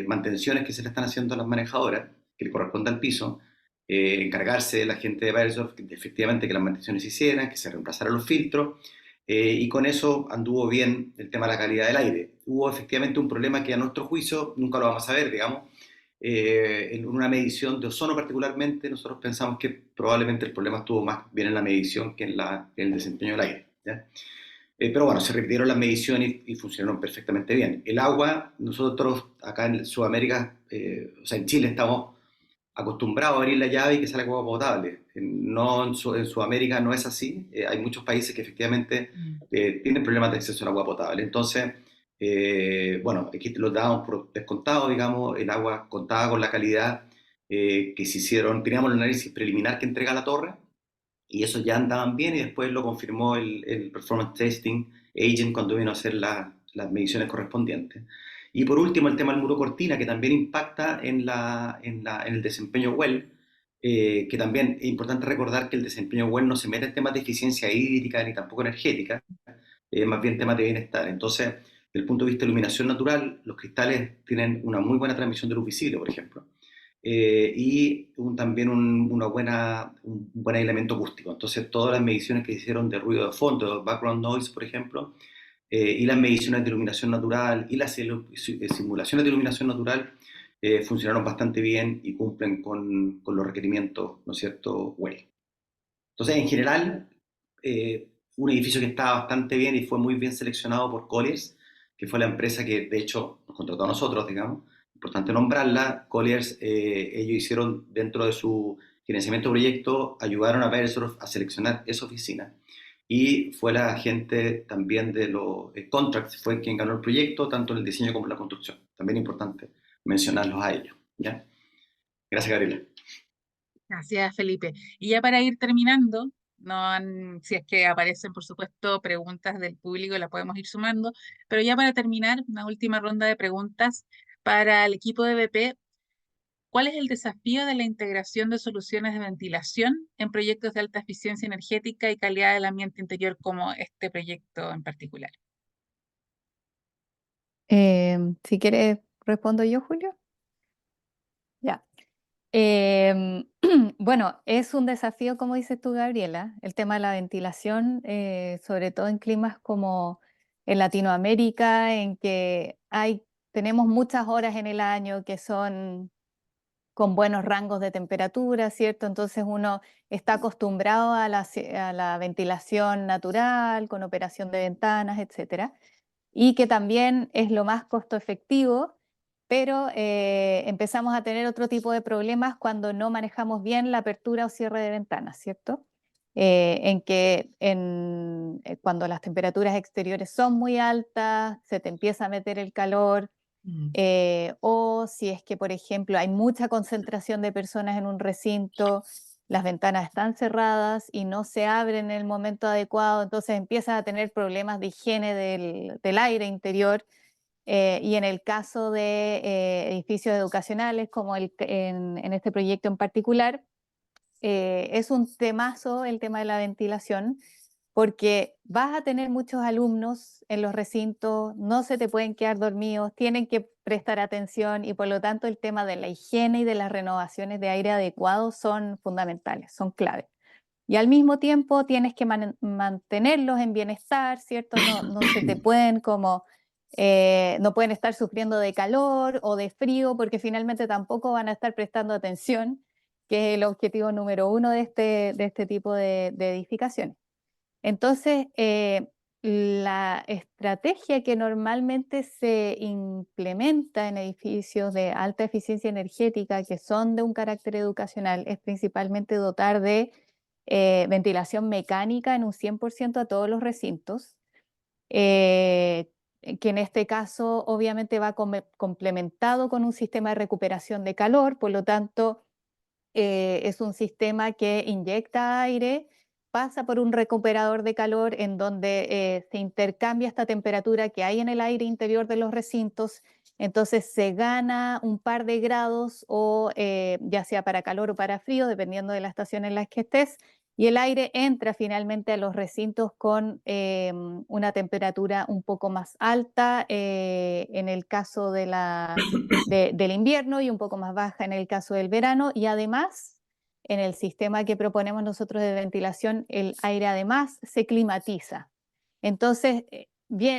mantenciones que se le están haciendo a las manejadoras, que le corresponde al piso, encargarse de la gente de Bayersdorf, efectivamente que las mantenciones se hicieran, que se reemplazaran los filtros, y con eso anduvo bien el tema de la calidad del aire. Hubo efectivamente un problema que a nuestro juicio nunca lo vamos a ver, digamos, en una medición de ozono particularmente. Nosotros pensamos que probablemente el problema estuvo más bien en la medición que en el desempeño del aire, ¿ya? Pero bueno, se repitieron las mediciones y funcionaron perfectamente bien. El agua, nosotros acá en Sudamérica, o sea, en Chile estamos acostumbrados a abrir la llave y que salga agua potable. No, en Sudamérica no es así. Hay muchos países que efectivamente tienen problemas de acceso al agua potable. Entonces, bueno, aquí lo dábamos por descontado, digamos, el agua contaba con la calidad que se hicieron. Teníamos el análisis preliminar que entrega la torre y eso ya andaban bien, y después lo confirmó el Performance Testing Agent cuando vino a hacer las mediciones correspondientes. Y por último, el tema del muro cortina, que también impacta en el desempeño WELL, que también es importante recordar que el desempeño WELL no se mete en temas de eficiencia hídrica ni tampoco energética, más bien temas de bienestar. Entonces, desde el punto de vista de iluminación natural, los cristales tienen una muy buena transmisión de luz visible, por ejemplo, y también un buen aislamiento acústico. Entonces, todas las mediciones que se hicieron de ruido de fondo, background noise, por ejemplo, y las mediciones de iluminación natural y las simulaciones de iluminación natural funcionaron bastante bien y cumplen con los requerimientos, ¿no es cierto?, WELL. Entonces, en general, un edificio que estaba bastante bien y fue muy bien seleccionado por Colliers, que fue la empresa que, de hecho, nos contrató a nosotros, digamos. Importante nombrarla. Colliers, ellos hicieron, dentro de su financiamiento de proyecto, ayudaron a Beresford a seleccionar esa oficina. Y fue la gente también de los contracts, fue quien ganó el proyecto, tanto en el diseño como en la construcción. También importante mencionarlos a ellos, ¿ya? Gracias, Gabriela. Gracias, Felipe. Y ya para ir terminando, si es que aparecen, por supuesto, preguntas del público, las podemos ir sumando, pero ya para terminar, una última ronda de preguntas para el equipo de BP. ¿Cuál es el desafío de la integración de soluciones de ventilación en proyectos de alta eficiencia energética y calidad del ambiente interior como este proyecto en particular? Si quieres, respondo yo, Julio. Ya. Bueno, es un desafío, como dices tú, Gabriela, el tema de la ventilación, sobre todo en climas como en Latinoamérica, en que tenemos muchas horas en el año que son con buenos rangos de temperatura, ¿cierto? Entonces uno está acostumbrado a la ventilación natural, con operación de ventanas, etcétera, y que también es lo más costo efectivo, pero empezamos a tener otro tipo de problemas cuando no manejamos bien la apertura o cierre de ventanas, ¿cierto? Cuando las temperaturas exteriores son muy altas, se te empieza a meter el calor, o si es que, por ejemplo, hay mucha concentración de personas en un recinto, las ventanas están cerradas y no se abren en el momento adecuado, entonces empiezas a tener problemas de higiene del aire interior. Y en el caso de edificios educacionales, como en este proyecto en particular, es un temazo el tema de la ventilación, porque vas a tener muchos alumnos en los recintos, no se te pueden quedar dormidos, tienen que prestar atención y por lo tanto el tema de la higiene y de las renovaciones de aire adecuados son fundamentales, son clave. Y al mismo tiempo tienes que mantenerlos en bienestar, ¿cierto? No se te pueden no pueden estar sufriendo de calor o de frío porque finalmente tampoco van a estar prestando atención, que es el objetivo número uno de este tipo de edificaciones. Entonces, la estrategia que normalmente se implementa en edificios de alta eficiencia energética que son de un carácter educacional es principalmente dotar de ventilación mecánica en un 100% a todos los recintos, que en este caso obviamente va complementado con un sistema de recuperación de calor, por lo tanto es un sistema que inyecta aire, pasa por un recuperador de calor en donde se intercambia esta temperatura que hay en el aire interior de los recintos, entonces se gana un par de grados o ya sea para calor o para frío, dependiendo de la estación en la que estés, y el aire entra finalmente a los recintos con una temperatura un poco más alta en el caso del invierno y un poco más baja en el caso del verano, y además en el sistema que proponemos nosotros de ventilación, el aire además se climatiza. Entonces,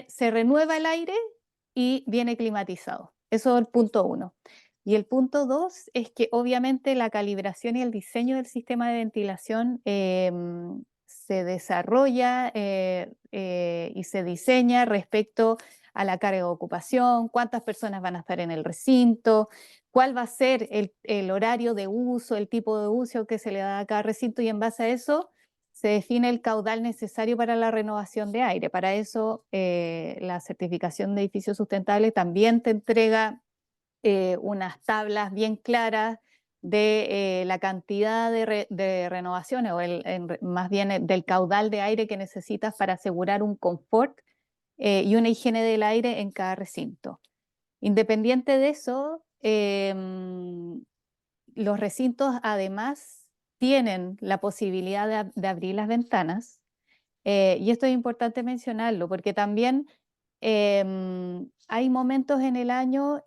se renueva el aire y viene climatizado. Eso es el punto 1. Y el punto 2 es que obviamente la calibración y el diseño del sistema de ventilación se desarrolla y se diseña respecto a la carga de ocupación, cuántas personas van a estar en el recinto, cuál va a ser el horario de uso, el tipo de uso que se le da a cada recinto, y en base a eso se define el caudal necesario para la renovación de aire. Para eso la certificación de edificios sustentables también te entrega unas tablas bien claras de la cantidad de renovaciones o más bien del caudal de aire que necesitas para asegurar un confort y una higiene del aire en cada recinto. Independiente de eso, los recintos además tienen la posibilidad de abrir las ventanas, y esto es importante mencionarlo porque también hay momentos en el año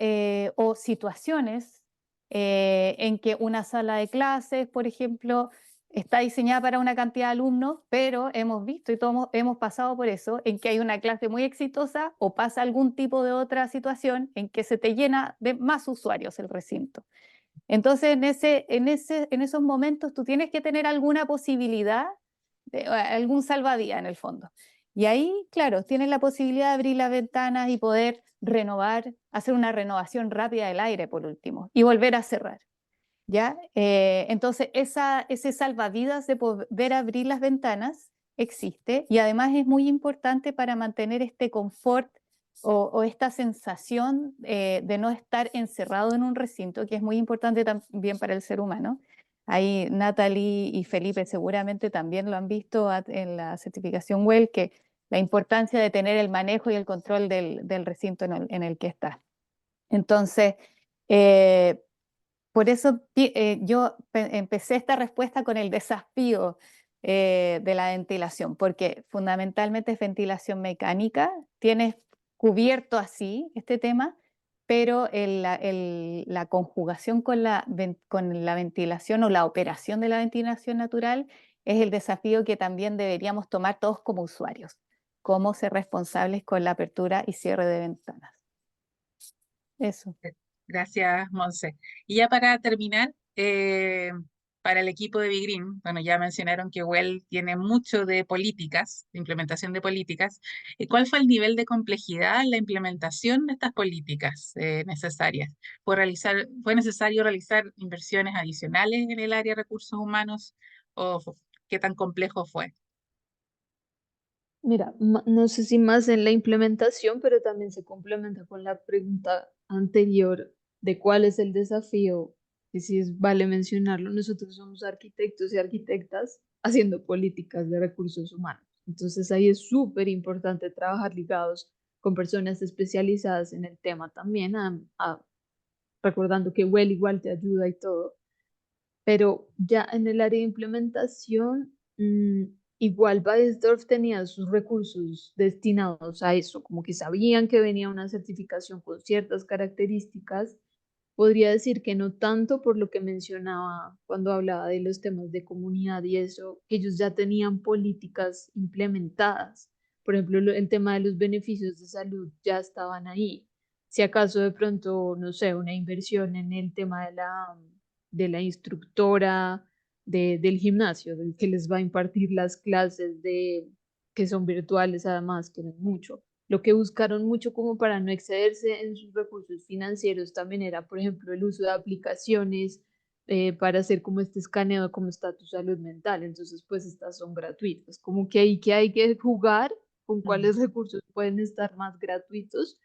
o situaciones en que una sala de clases, por ejemplo, está diseñada para una cantidad de alumnos, pero hemos visto y todos hemos pasado por eso, en que hay una clase muy exitosa o pasa algún tipo de otra situación en que se te llena de más usuarios el recinto. Entonces, en esos momentos tú tienes que tener alguna posibilidad, algún salvavidas en el fondo. Y ahí, claro, tienes la posibilidad de abrir las ventanas y poder renovar, hacer una renovación rápida del aire por último, y volver a cerrar. ¿Ya? Entonces, ese salvavidas de poder abrir las ventanas existe y además es muy importante para mantener este confort o esta sensación de no estar encerrado en un recinto, que es muy importante también para el ser humano. Ahí Natalie y Felipe seguramente también lo han visto en la certificación WELL, que la importancia de tener el manejo y el control del recinto en el que está. Entonces, por eso yo empecé esta respuesta con el desafío de la ventilación, porque fundamentalmente es ventilación mecánica, tienes cubierto así este tema, pero la conjugación con la ventilación o la operación de la ventilación natural es el desafío que también deberíamos tomar todos como usuarios, cómo ser responsables con la apertura y cierre de ventanas. Eso. Gracias, Monse. Y ya para terminar, para el equipo de Bgreen, bueno, ya mencionaron que WELL tiene mucho de políticas, de implementación de políticas. ¿Cuál fue el nivel de complejidad en la implementación de estas políticas necesarias? ¿Fue necesario realizar inversiones adicionales en el área de recursos humanos o qué tan complejo fue? Mira, no sé si más en la implementación, pero también se complementa con la pregunta anterior de cuál es el desafío, y si vale mencionarlo, nosotros somos arquitectos y arquitectas haciendo políticas de recursos humanos. Entonces ahí es súper importante trabajar ligados con personas especializadas en el tema también, recordando que WELL igual te ayuda y todo, pero ya en el área de implementación, igual Baesdorf tenía sus recursos destinados a eso, como que sabían que venía una certificación con ciertas características. Podría decir que no tanto por lo que mencionaba cuando hablaba de los temas de comunidad y eso, que ellos ya tenían políticas implementadas. Por ejemplo, el tema de los beneficios de salud ya estaban ahí. Si acaso de pronto, no sé, una inversión en el tema de la instructora del gimnasio, del que les va a impartir las clases que son virtuales además, que no es mucho. Lo que buscaron mucho como para no excederse en sus recursos financieros también era, por ejemplo, el uso de aplicaciones para hacer como este escaneo de cómo está tu salud mental. Entonces, pues estas son gratuitas. Como que ahí que hay que jugar con cuáles recursos pueden estar más gratuitos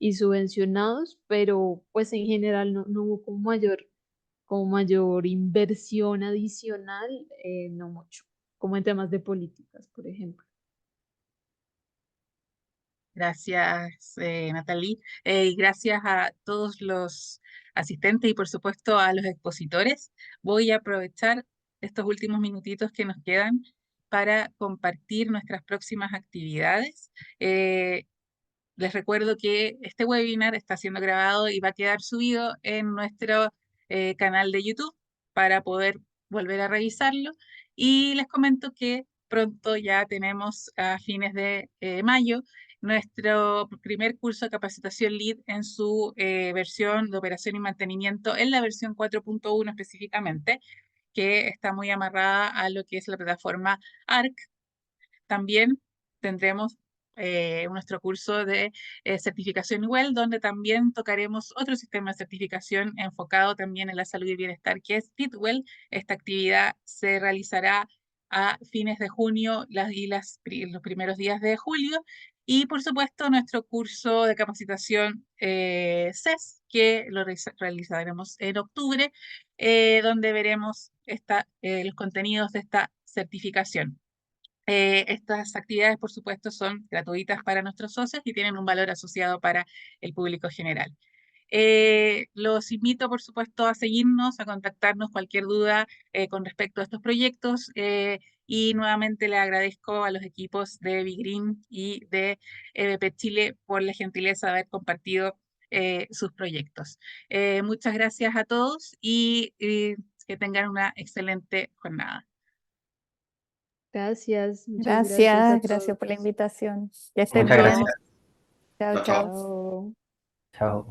y subvencionados, pero pues en general no hubo como mayor inversión adicional, no mucho, como en temas de políticas, por ejemplo. Gracias, Natalie. Y gracias a todos los asistentes y por supuesto a los expositores. Voy a aprovechar estos últimos minutitos que nos quedan para compartir nuestras próximas actividades. Les recuerdo que este webinar está siendo grabado y va a quedar subido en nuestro canal de YouTube para poder volver a revisarlo. Y les comento que pronto ya tenemos a fines de mayo nuestro primer curso de capacitación LEED en su versión de operación y mantenimiento, en la versión 4.1 específicamente, que está muy amarrada a lo que es la plataforma ARC. También tendremos nuestro curso de certificación WELL, donde también tocaremos otro sistema de certificación enfocado también en la salud y el bienestar, que es Fitwell. Esta actividad se realizará a fines de junio los primeros días de julio. Y por supuesto nuestro curso de capacitación CES, que lo realizaremos en octubre, donde veremos los contenidos de esta certificación. Estas actividades, por supuesto, son gratuitas para nuestros socios y tienen un valor asociado para el público general. Los invito, por supuesto, a seguirnos, a contactarnos cualquier duda con respecto a estos proyectos y nuevamente le agradezco a los equipos de Bgreen y de EBP Chile por la gentileza de haber compartido sus proyectos. Muchas gracias a todos y que tengan una excelente jornada. Gracias, muchas gracias a Gracias, gracias por la todos. invitación. Que estén Muchas bien. gracias. Chao, Chao, chao. chao. Chao. Chao.